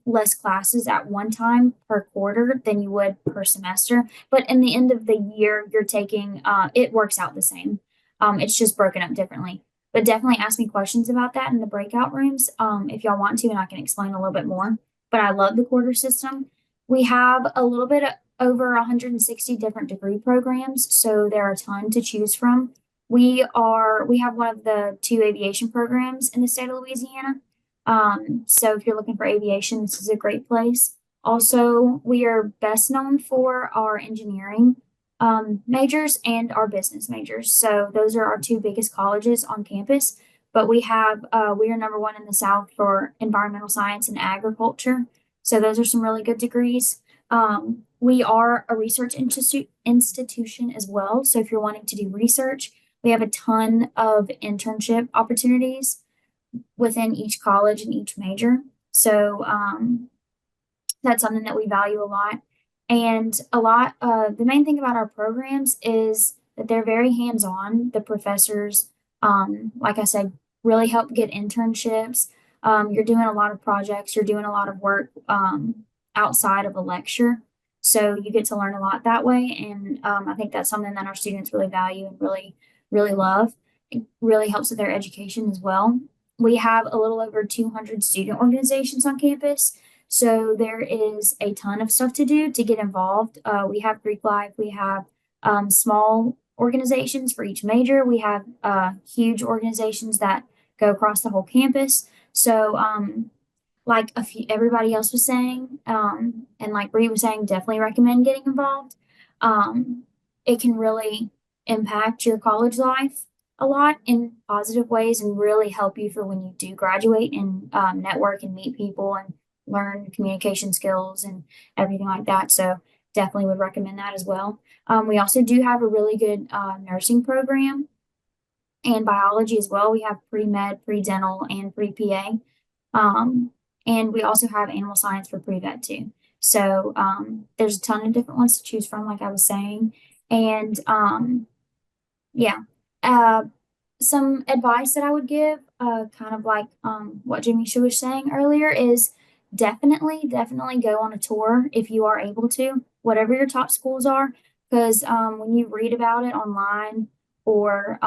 less classes at one time per quarter than you would per semester. But in the end of the year, you're taking, it works out the same. It's just broken up differently. but definitely ask me questions about that in the breakout rooms if y'all want to, and I can explain a little bit more. But I love the quarter system. We have a little bit over 160 different degree programs, so there are a ton to choose from. We have one of the 2 aviation programs in the state of Louisiana. So if you're looking for aviation, this is a great place. Also, we are best known for our engineering majors and our business majors. So those are our 2 biggest colleges on campus. But we are #1 in the South for environmental science and agriculture. So those are some really good degrees. We are a research institution as well. So if you're wanting to do research, we have a ton of internship opportunities within each college and each major. So that's something that we value a lot. And the main thing about our programs is that they're very hands-on. The professors, like I said, really help get internships. You're doing a lot of projects, you're doing a lot of work outside of a lecture. So you get to learn a lot that way. And I think that's something that our students really value and really, really love. It really helps with their education as well. We have a little over 200 student organizations on campus. So there is a ton of stuff to do to get involved. We have Greek Life, we have small organizations for each major. We have huge organizations that go across the whole campus. So like everybody else was saying, and like Bree was saying, definitely recommend getting involved. It can really impact your college life a lot in positive ways and really help you for when you do graduate and network and meet people and learn communication skills and everything like that. So definitely would recommend that as well. We also do have a really good nursing program and biology as well. We have pre-med, pre-dental, and pre-PA. And we also have animal science for pre-vet too. So there's a ton of different ones to choose from, like I was saying. And yeah, some advice that I would give, kind of like what Jamisha was saying earlier, is definitely go on a tour if you are able to, whatever your top schools are, because when you read about it online or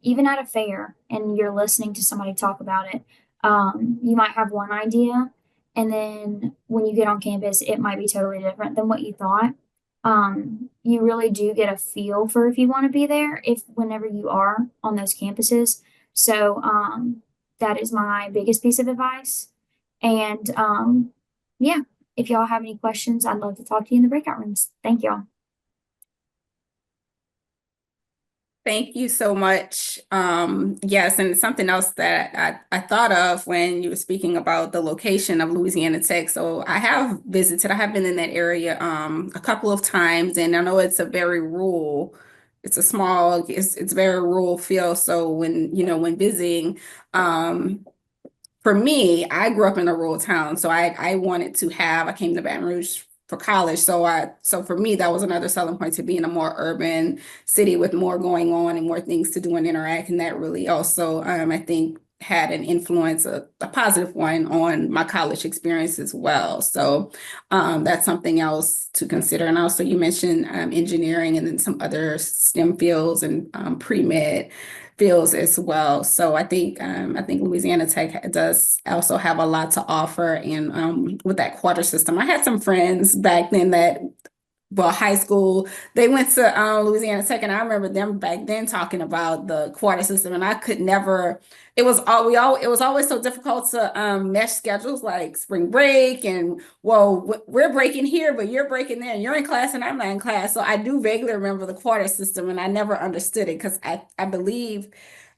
even at a fair and you're listening to somebody talk about it, you might have one idea, and then when you get on campus, it might be totally different than what you thought. You really do get a feel for if you want to be there whenever you are on those campuses. So that is my biggest piece of advice. And yeah, if y'all have any questions, I'd love to talk to you in the breakout rooms. Thank y'all. Thank you so much. Yes, and something else that I thought of when you were speaking about the location of Louisiana Tech. So I have been in that area a couple of times, and I know it's a very rural, it's very rural feel. So when visiting, for me, I grew up in a rural town, so I came to Baton Rouge for college. So for me, that was another selling point, to be in a more urban city with more going on and more things to do and interact. And that really also, I think, had an influence, a positive one, on my college experience as well. So that's something else to consider. And also, you mentioned engineering and then some other STEM fields and pre-med fields as well. So I think Louisiana Tech does also have a lot to offer. And with that quarter system, I had some friends back then high school, they went to Louisiana Tech, and I remember them back then talking about the quarter system, and I could never. It was always so difficult to mesh schedules, like spring break, and we're breaking here, but you're breaking there, and you're in class and I'm not in class. So I do vaguely remember the quarter system, and I never understood it because I believe,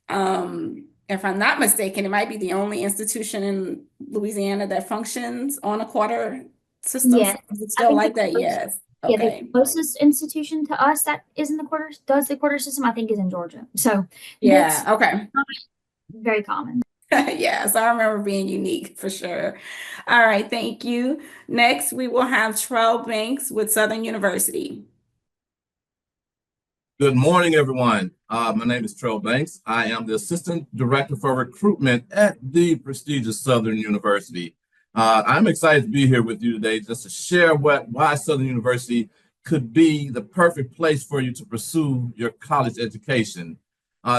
if I'm not mistaken, it might be the only institution in Louisiana that functions on a quarter system. Yes. Is it still like that? Yes. Yeah, Okay. the closest institution to us that is in the quarter system, I think, is in Georgia. So yeah, okay. Very common. Yeah, so I remember being unique for sure. All right, thank you. Next, we will have Trell Banks with Southern University. Good morning, everyone. My name is Trell Banks. I am the Assistant Director for Recruitment at the prestigious Southern University. I'm excited to be here with you today just to share why Southern University could be the perfect place for you to pursue your college education.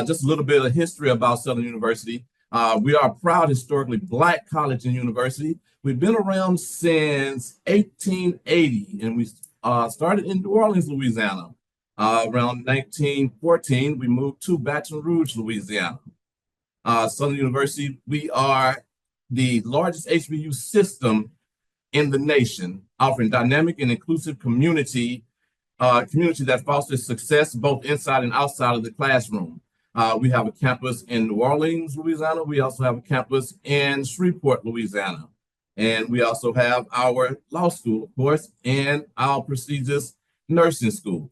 Just a little bit of history about Southern University. We are a proud historically Black college and university. We've been around since 1880, and we started in New Orleans, Louisiana. Around 1914, we moved to Baton Rouge, Louisiana. Southern University, we are the largest HBU system in the nation, offering dynamic and inclusive community that fosters success both inside and outside of the classroom. We have a campus in New Orleans, Louisiana. We also have a campus in Shreveport, Louisiana. And we also have our law school, of course, and our prestigious nursing school.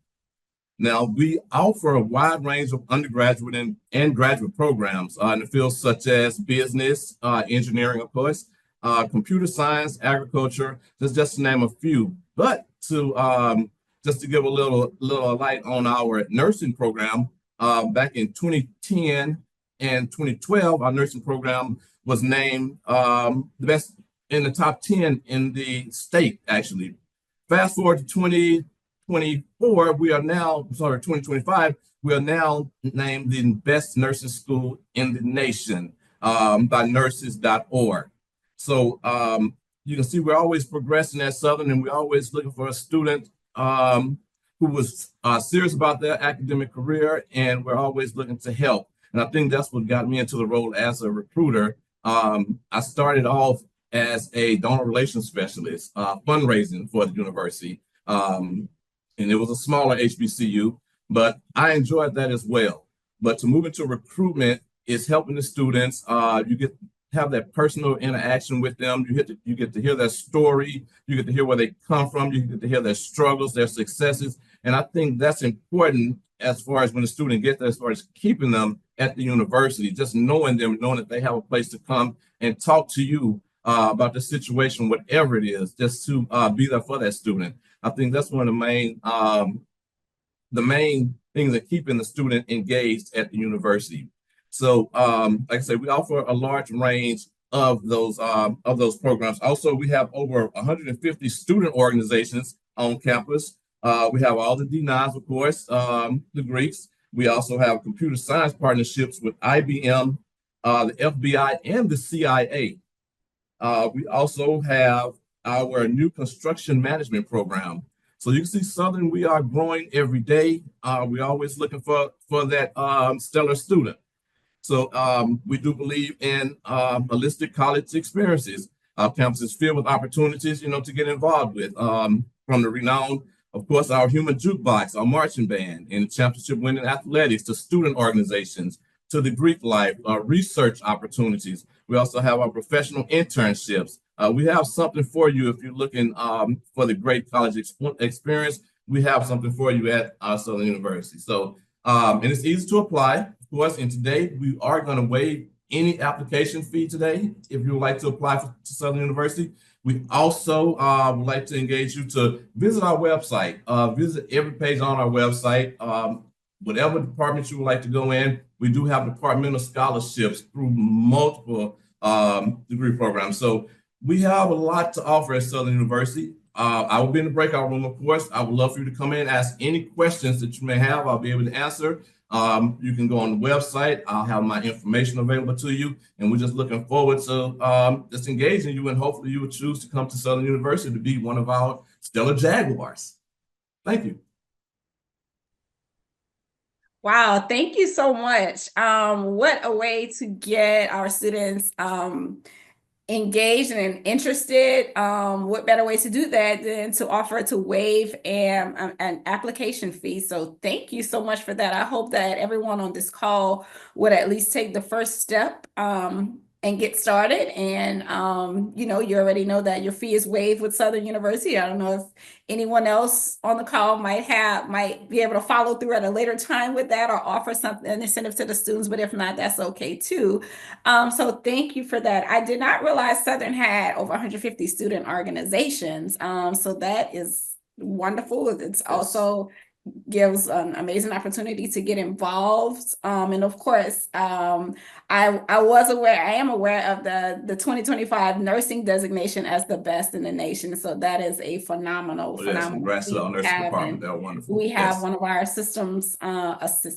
Now, we offer a wide range of undergraduate and graduate programs in the fields such as business, engineering, of course, computer science, agriculture, just to name a few. But just to give a little light on our nursing program, back in 2010 and 2012, our nursing program was named the best in the top 10 in the state, actually. Fast forward to 2025, we are now named the best nursing school in the nation by nurses.org. So you can see we're always progressing at Southern, and we're always looking for a student who was serious about their academic career, and we're always looking to help. And I think that's what got me into the role as a recruiter. I started off as a donor relations specialist, fundraising for the university. And it was a smaller HBCU, but I enjoyed that as well. But to move into recruitment is helping the students. You have that personal interaction with them. You get to hear their story. You get to hear where they come from. You get to hear their struggles, their successes. And I think that's important as far as when the student gets there, as far as keeping them at the university, just knowing them, knowing that they have a place to come and talk to you about the situation, whatever it is, just to be there for that student. I think that's one of the main things that keeping the student engaged at the university. So, like I said, we offer a large range of those programs. Also, we have over 150 student organizations on campus. We have all the D9s, of course, the Greeks. We also have computer science partnerships with IBM, the FBI, and the CIA. We also have our new construction management program. So you can see Southern, we are growing every day. We're always looking for that stellar student. So we do believe in holistic college experiences. Our campus is filled with opportunities, to get involved with. From the renowned, of course, our human jukebox, our marching band, and championship winning athletics, to student organizations, to the Greek life, research opportunities. We also have our professional internships. We have something for you if you're looking for the great college experience. We have something for you at Southern University. So, and it's easy to apply, of course. And today we are going to waive any application fee today if you would like to apply to Southern University. We also would like to engage you to visit our website, visit every page on our website. Whatever department you would like to go in, we do have departmental scholarships through multiple degree programs. So we have a lot to offer at Southern University. I will be in the breakout room, of course. I would love for you to come in, ask any questions that you may have. I'll be able to answer. You can go on the website. I'll have my information available to you. And we're just looking forward to just engaging you, and hopefully you will choose to come to Southern University to be one of our stellar Jaguars. Thank you. Wow, thank you so much. What a way to get our students engaged and interested. What better way to do that than to offer to waive an application fee? So thank you so much for that. I hope that everyone on this call would at least take the first step and get started. And you already know that your fee is waived with Southern University. I don't know if anyone else on the call might be able to follow through at a later time with that, or offer an incentive to the students, but if not, that's okay too. So thank you for that. I did not realize Southern had over 150 student organizations. So that is wonderful. It's also gives an amazing opportunity to get involved. And of course, I am aware of the 2025 nursing designation as the best in the nation. So that is a phenomenal, Oh, yes, congrats to our nursing department. They're wonderful. We have Yes. one of our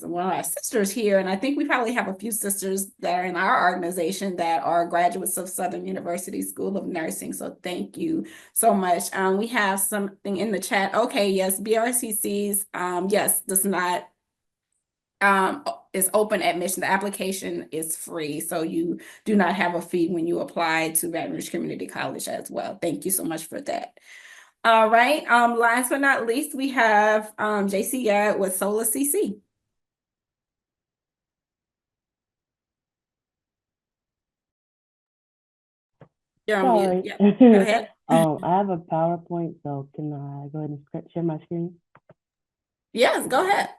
one of our sisters here, and I think we probably have a few sisters that are in our organization that are graduates of Southern University School of Nursing. So thank you so much. We have something in the chat. Okay, yes, BRCC's yes, does not is open admission. The application is free, so you do not have a fee when you apply to Baton Rouge Community College as well. Thank you so much for that. All right. Last but not least, we have JC Yad with Solar CC. You're on mute. Sorry. Yeah. Go ahead. I have a PowerPoint, so can I go ahead and share my screen? Yes, go ahead.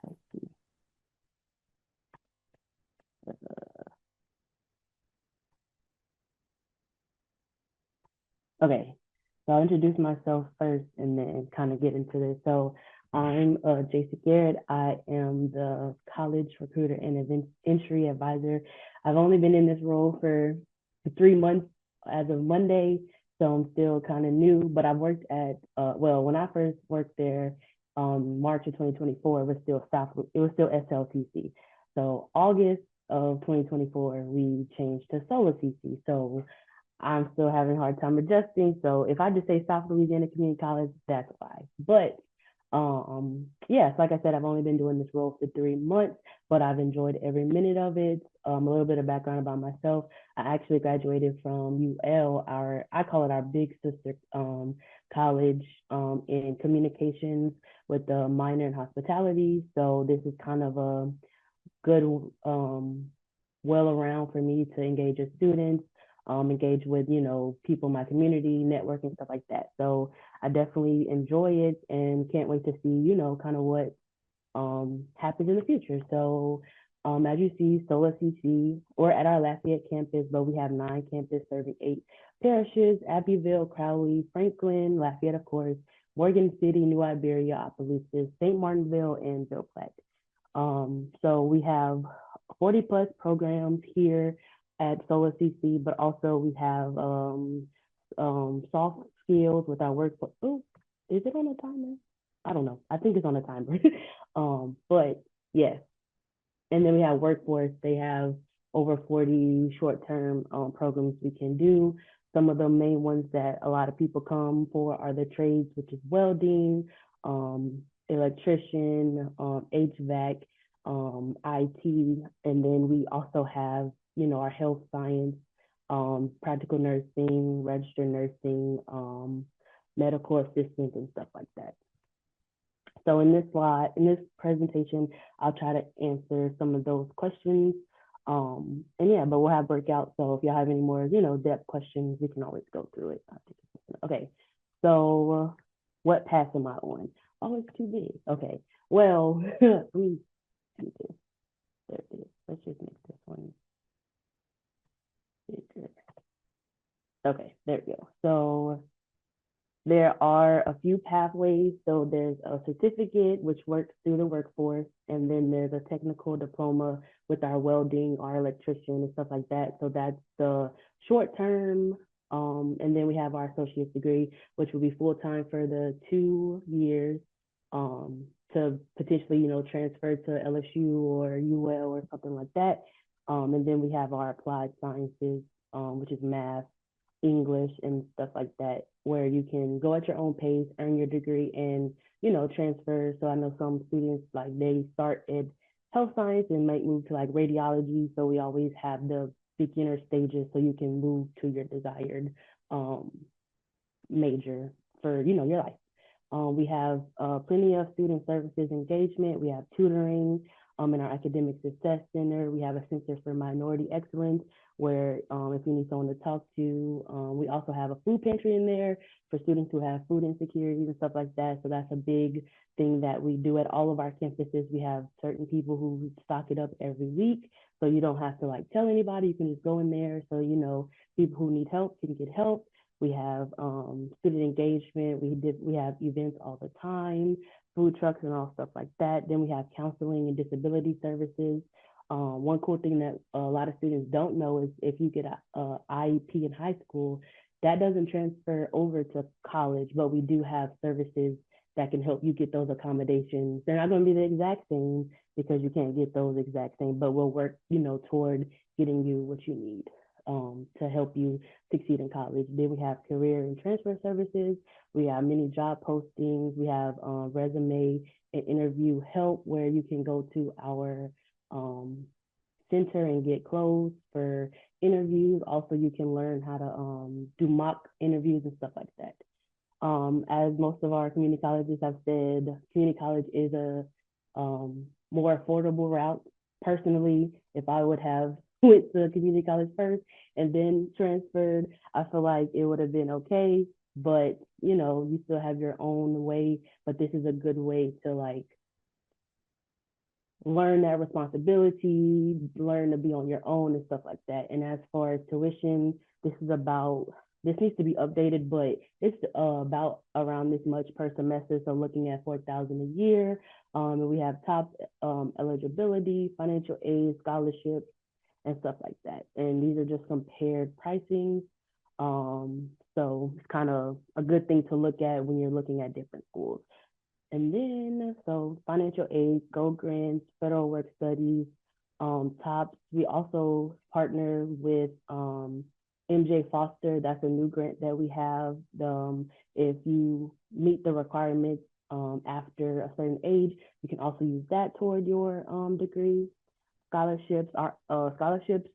Okay, so I'll introduce myself first and then kind of get into this. So I'm Jason Garrett. I am the college recruiter and event entry advisor. I've only been in this role for 3 months as of Monday, so I'm still kind of new, but I've worked at, well, when I first worked there, March of 2024, it was still SLTC. So August of 2024, we changed to Solar CC. So I'm still having a hard time adjusting. So if I just say South Louisiana Community College, that's why. But yes, like I said, I've only been doing this role for 3 months, but I've enjoyed every minute of it. A little bit of background about myself. I actually graduated from UL, I call it our big sister college in communications with a minor in hospitality. So this is kind of a good well around for me to engage with students, engage with, people in my community, network and stuff like that. So I definitely enjoy it and can't wait to see, kind of what happens in the future. So as you see, Solar CC, we're at our Lafayette campus, but we have 9 campuses serving 8 parishes: Abbeville, Crowley, Franklin, Lafayette, of course, Morgan City, New Iberia, Opelousas, St. Martinville, and Ville Platte. So we have 40 plus programs here at Solar CC, but also we have soft skills with our workforce. Oh, is it on a timer? I don't know. I think it's on a timer. But yes. And then we have workforce. They have over 40 short-term programs we can do. Some of the main ones that a lot of people come for are the trades, which is welding, electrician, HVAC, IT, and then we also have, our health science, practical nursing, registered nursing, medical assistants and stuff like that. So in this presentation, I'll try to answer some of those questions. And yeah, but we'll have breakouts. So if y'all have any more, depth questions, we can always go through it. Okay, so what path am I on? Oh, it's too big. Okay, well, let me do this. There it is. Let's just make this one bigger. Okay, there we go. So there are a few pathways. So there's a certificate, which works through the workforce, and then there's a technical diploma with our welding, our electrician, and stuff like that. So that's the short term. And then we have our associate's degree, which will be full-time for the 2 years to potentially, transfer to LSU or UL or something like that. And then we have our applied sciences, which is math, English, and stuff like that, where you can go at your own pace, earn your degree, and transfer. So I know some students, like, they start at health science and might move to like radiology. So we always have the beginner stages so you can move to your desired major for your life. We have plenty of student services engagement. We have tutoring in our academic success center. We have a center for minority excellence, where if you need someone to talk to, we also have a food pantry in there for students who have food insecurities and stuff like that. So that's a big thing that we do at all of our campuses. We have certain people who stock it up every week, so you don't have to like tell anybody. You can just go in there. So people who need help can get help. We have student engagement. We have events all the time. food trucks and all stuff like that. Then we have counseling and disability services. One cool thing that a lot of students don't know is if you get a IEP in high school, that doesn't transfer over to college, but we do have services that can help you get those accommodations. They're not going to be the exact same because you can't get those exact same, but we'll work, toward getting you what you need to help you succeed in college. Then we have career and transfer services. We have many job postings. We have resume and interview help where you can go to our center and get clothes for interviews. Also, you can learn how to do mock interviews and stuff like that. As most of our community colleges have said, community college is a more affordable route. Personally, if I would have went to community college first and then transferred, I feel like it would have been okay. But you still have your own way. But this is a good way to learn that responsibility, learn to be on your own and stuff like that. And as far as tuition, this needs to be updated, but it's about around this much per semester. So looking at $4,000 a year. And we have top eligibility, financial aid, scholarships, and stuff like that. And these are just compared pricing. So it's kind of a good thing to look at when you're looking at different schools. And then, so financial aid, Go Grants, federal work studies, TOPS. We also partner with MJ Foster. That's a new grant that we have. If you meet the requirements after a certain age, you can also use that toward your degree. Scholarships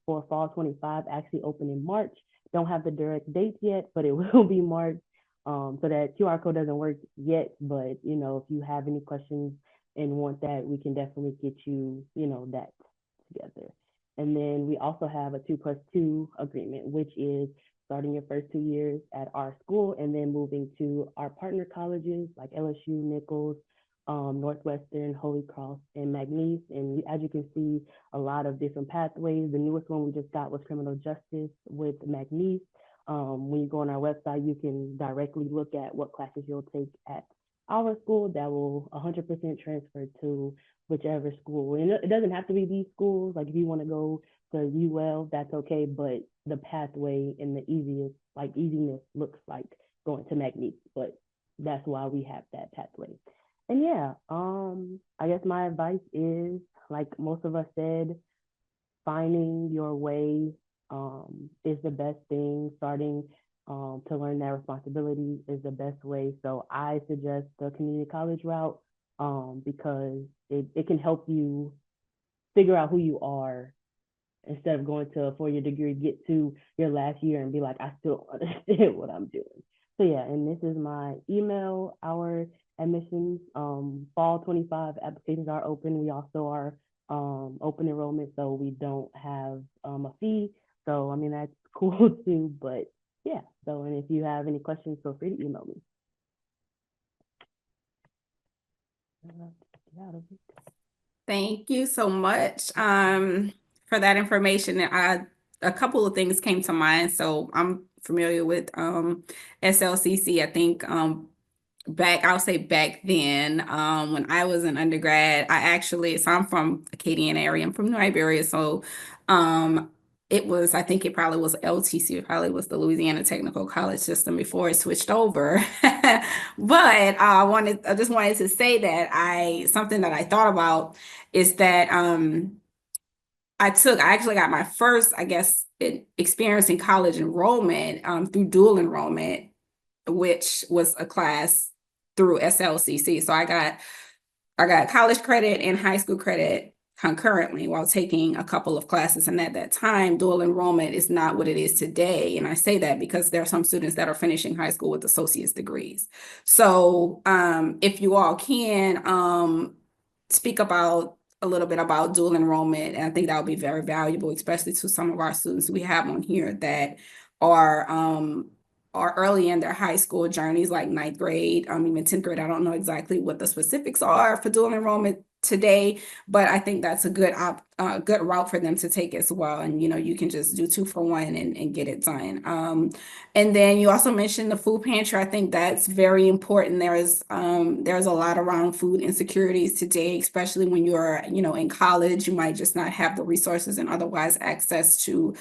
for fall 25 actually open in March. Don't have the direct dates yet, but it will be March. So that QR code doesn't work yet, but if you have any questions and want that, we can definitely get you, that together. And then we also have a 2+2 agreement, which is starting your first 2 years at our school and then moving to our partner colleges like LSU, Nichols, Northwestern, Holy Cross, and McNeese. And as you can see, a lot of different pathways. The newest one we just got was criminal justice with McNeese. When you go on our website, you can directly look at what classes you'll take at our school that will 100% transfer to whichever school. And it doesn't have to be these schools. Like if you want to go to UL, that's okay. But the pathway and the easiness looks like going to McNeese. But that's why we have that pathway. And yeah, I guess my advice is, like most of us said, finding your way is the best thing. Starting to learn that responsibility is the best way. So I suggest the community college route because it can help you figure out who you are instead of going to a 4-year degree, get to your last year and be like, I still don't understand what I'm doing. So yeah, and this is my email. Our admissions, fall 25 applications are open. We also are open enrollment, so we don't have a fee. So I mean, that's cool too. But yeah, so and if you have any questions, feel free to email me. Thank you so much for that information. A couple of things came to mind. So I'm familiar with SLCC. I think I'll say back then, when I was an undergrad, so I'm from Acadian area, I'm from New Iberia. So I think it probably was LTC, it probably was the Louisiana Technical College System before it switched over. But I just wanted to say that something that I thought about is that I actually got my first, I guess, experience in college enrollment through dual enrollment, which was a class through SLCC. So I got college credit and high school credit concurrently while taking a couple of classes. And at that time, dual enrollment is not what it is today. And I say that because there are some students that are finishing high school with associate's degrees. So if you all can speak about a little bit about dual enrollment, and I think that would be very valuable, especially to some of our students we have on here that are early in their high school journeys, like 9th grade, even 10th grade. I don't know exactly what the specifics are for dual enrollment today, but I think that's a good good route for them to take as well. And you can just do 2-for-1 and get it done. And then you also mentioned the food pantry. I think that's very important. There's a lot around food insecurities today, especially when you're in college. You might just not have the resources and otherwise access to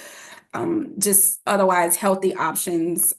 just otherwise healthy options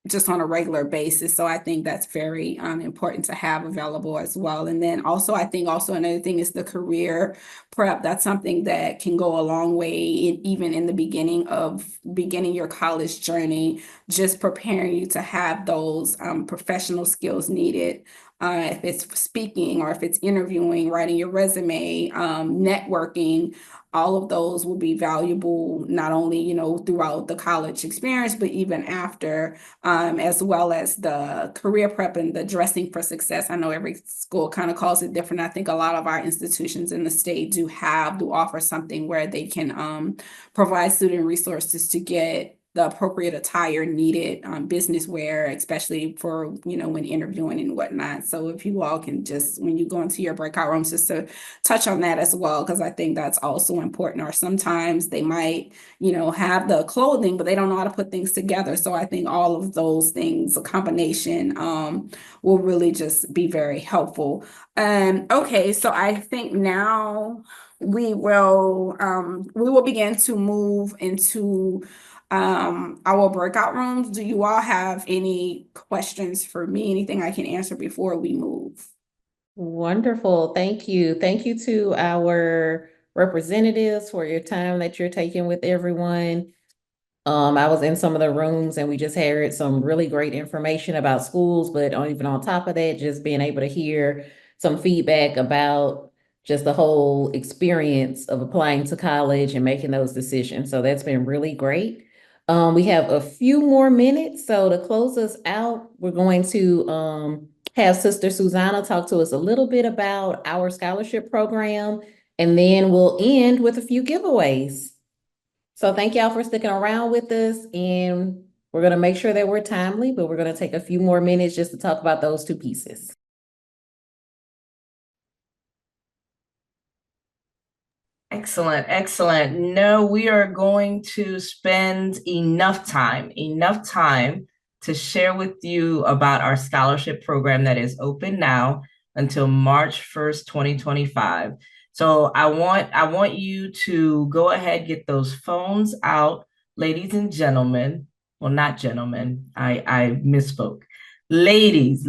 just on a regular basis. So I think that's very important to have available as well. And then also, I think also another thing is the career prep. That's something that can go a long way even in the beginning your college journey, just preparing you to have those professional skills needed. If it's speaking or if it's interviewing, writing your resume, networking, all of those will be valuable, not only, throughout the college experience, but even after, as well as the career prep and the dressing for success. I know every school kind of calls it different. I think a lot of our institutions in the state do offer something where they can provide student resources to get the appropriate attire needed, business wear, especially for, when interviewing and whatnot. So if you all can just, when you go into your breakout rooms, just to touch on that as well, because I think that's also important. Or sometimes they might, have the clothing, but they don't know how to put things together. So I think all of those things, a combination, will really just be very helpful. Okay, so I think now we will begin to move into our breakout rooms. Do you all have any questions for me? Anything I can answer before we move? Wonderful. Thank you. Thank you to our representatives for your time that you're taking with everyone. I was in some of the rooms and we just heard some really great information about schools, but even on top of that, just being able to hear some feedback about just the whole experience of applying to college and making those decisions. So that's been really great. We have a few more minutes. So to close us out, we're going to have Sister Susanna talk to us a little bit about our scholarship program, and then we'll end with a few giveaways. So thank y'all for sticking around with us, and we're going to make sure that we're timely, but we're going to take a few more minutes just to talk about those two pieces. Excellent, excellent. No, we are going to spend enough time to share with you about our scholarship program that is open now until March 1st, 2025. So I want you to go ahead, get those phones out, ladies and gentlemen. Well, not gentlemen, I misspoke. Ladies,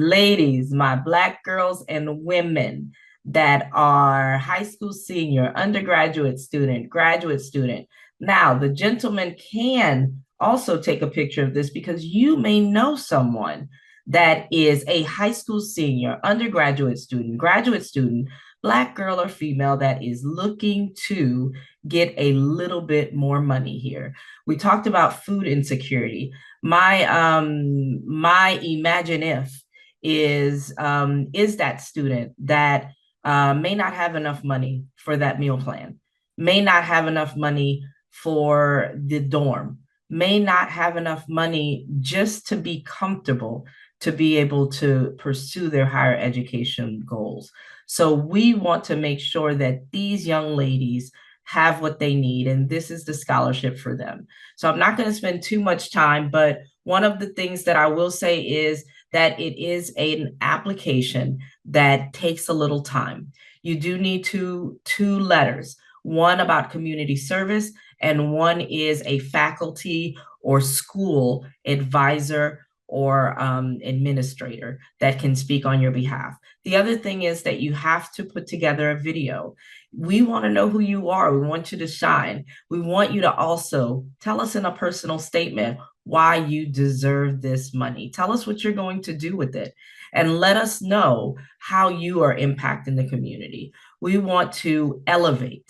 my Black girls and women that are high school senior, undergraduate student, graduate student. Now, the gentleman can also take a picture of this because you may know someone that is a high school senior, undergraduate student, graduate student, Black girl or female that is looking to get a little bit more money here. We talked about food insecurity. My imagine if is that student that may not have enough money for that meal plan, may not have enough money for the dorm, may not have enough money just to be comfortable to be able to pursue their higher education goals. So we want to make sure that these young ladies have what they need, and this is the scholarship for them. So I'm not going to spend too much time, but one of the things that I will say is that it is an application that takes a little time. You do need two letters, one about community service, and one is a faculty or school advisor or administrator that can speak on your behalf. The other thing is that you have to put together a video. We want to know who you are. We want you to shine. We want you to also tell us in a personal statement why you deserve this money. Tell us what you're going to do with it, and let us know how you are impacting the community. We want to elevate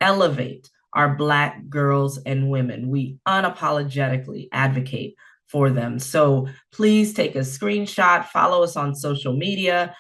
our Black girls and women. We unapologetically advocate for them. So please take a screenshot, follow us on social media.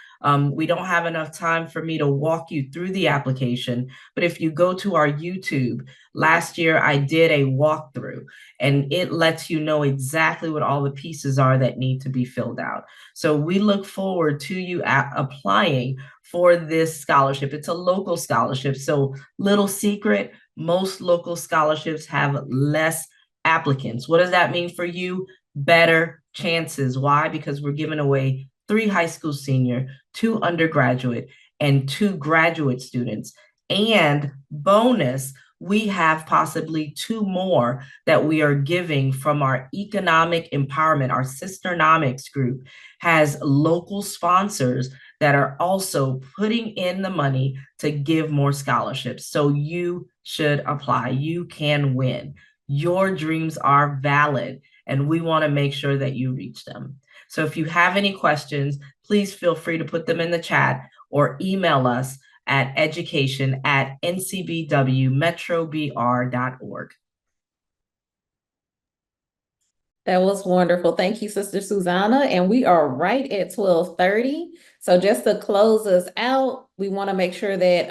We don't have enough time for me to walk you through the application, but if you go to our YouTube, last year I did a walkthrough and it lets you know exactly what all the pieces are that need to be filled out. So we look forward to you applying for this scholarship. It's a local scholarship. So little secret, most local scholarships have less applicants. What does that mean for you? Better chances. Why? Because we're giving away 3 high school senior, 2 undergraduate, and 2 graduate students. And bonus, we have possibly 2 more that we are giving from our economic empowerment. Our Sisternomics group has local sponsors that are also putting in the money to give more scholarships. So you should apply. You can win. Your dreams are valid, and we want to make sure that you reach them. So if you have any questions, please feel free to put them in the chat or email us at education@ncbwmetrobr.org. That was wonderful. Thank you, Sister Susanna. And we are right at 12:30. So just to close us out, we want to make sure that,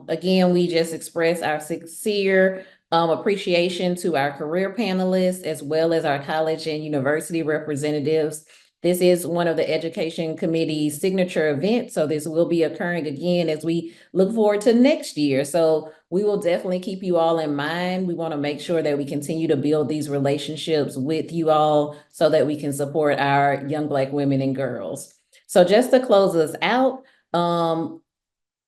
again, we just express our sincere appreciation to our career panelists, as well as our college and university representatives. This is one of the Education Committee's signature events, so this will be occurring again as we look forward to next year. So we will definitely keep you all in mind. We want to make sure that we continue to build these relationships with you all so that we can support our young Black women and girls. So just to close us out,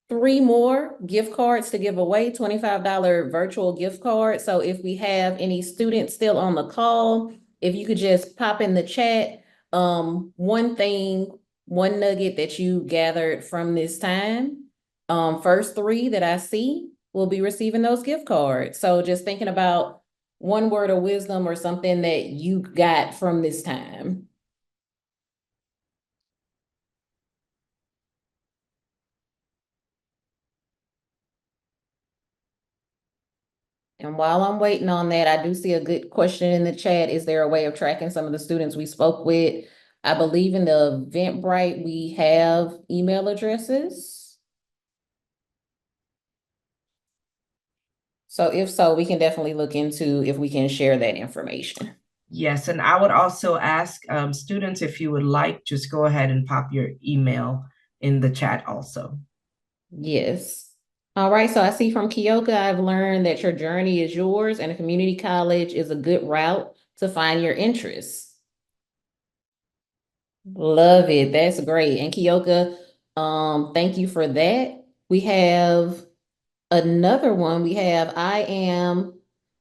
3 more gift cards to give away, $25 virtual gift card. So if we have any students still on the call, if you could just pop in the chat, one nugget that you gathered from this time. First 3 that I see will be receiving those gift cards. So just thinking about one word of wisdom or something that you got from this time. And while I'm waiting on that, I do see a good question in the chat. Is there a way of tracking some of the students we spoke with? I believe in the Eventbrite, we have email addresses. So if so, we can definitely look into if we can share that information. Yes, and I would also ask students, if you would like, just go ahead and pop your email in the chat also. Yes. All right, so I see from Kyoka, I've learned that your journey is yours and a community college is a good route to find your interests. Love it. That's great. And Kyoka, thank you for that. We have another one. I am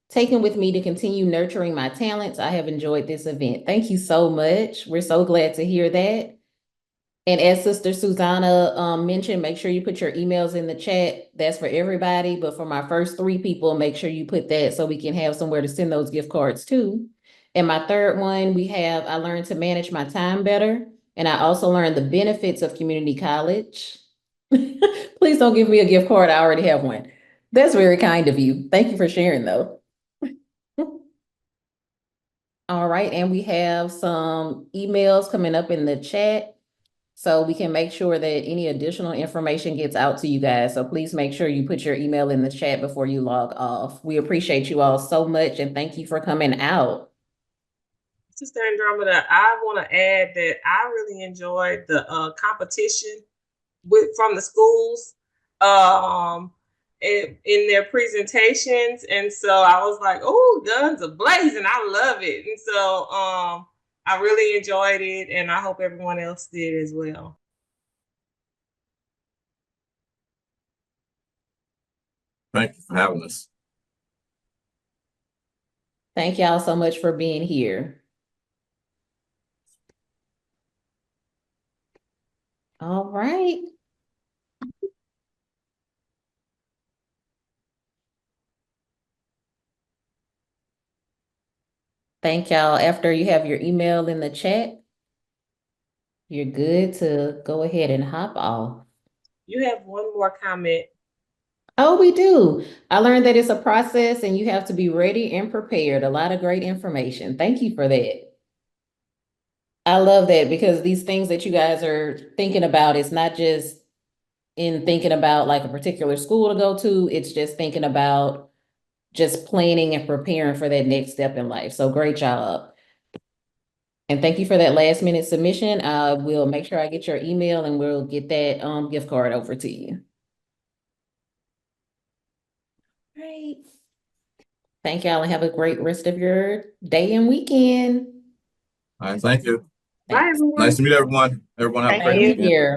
taken with me to continue nurturing my talents. I have enjoyed this event. Thank you so much. We're so glad to hear that. And as Sister Susanna mentioned, make sure you put your emails in the chat. That's for everybody. But for my first 3 people, make sure you put that so we can have somewhere to send those gift cards to. And my third one, I learned to manage my time better. And I also learned the benefits of community college. Please don't give me a gift card. I already have one. That's very kind of you. Thank you for sharing, though. All right. And we have some emails coming up in the chat, so we can make sure that any additional information gets out to you guys. So please make sure you put your email in the chat before you log off. We appreciate you all so much, and thank you for coming out. Sister Andromeda, I want to add that I really enjoyed the competition from the schools in their presentations, and so I was like, "Oh, guns are blazing! I love it!" And so I really enjoyed it, and I hope everyone else did as well. Thank you for having us. Thank y'all so much for being here. All right. Thank y'all. After you have your email in the chat, you're good to go ahead and hop off. You have one more comment. Oh, we do. I learned that it's a process and you have to be ready and prepared. A lot of great information. Thank you for that. I love that, because these things that you guys are thinking about, it's not just in thinking about like a particular school to go to, it's just thinking about just planning and preparing for that next step in life. So great job. And thank you for that last minute submission. I will make sure I get your email and we'll get that gift card over to you. Great. Thank y'all and have a great rest of your day and weekend. All right, thank you. Bye, everyone. Nice to meet everyone. Everyone have a Thank great you. weekend. Here.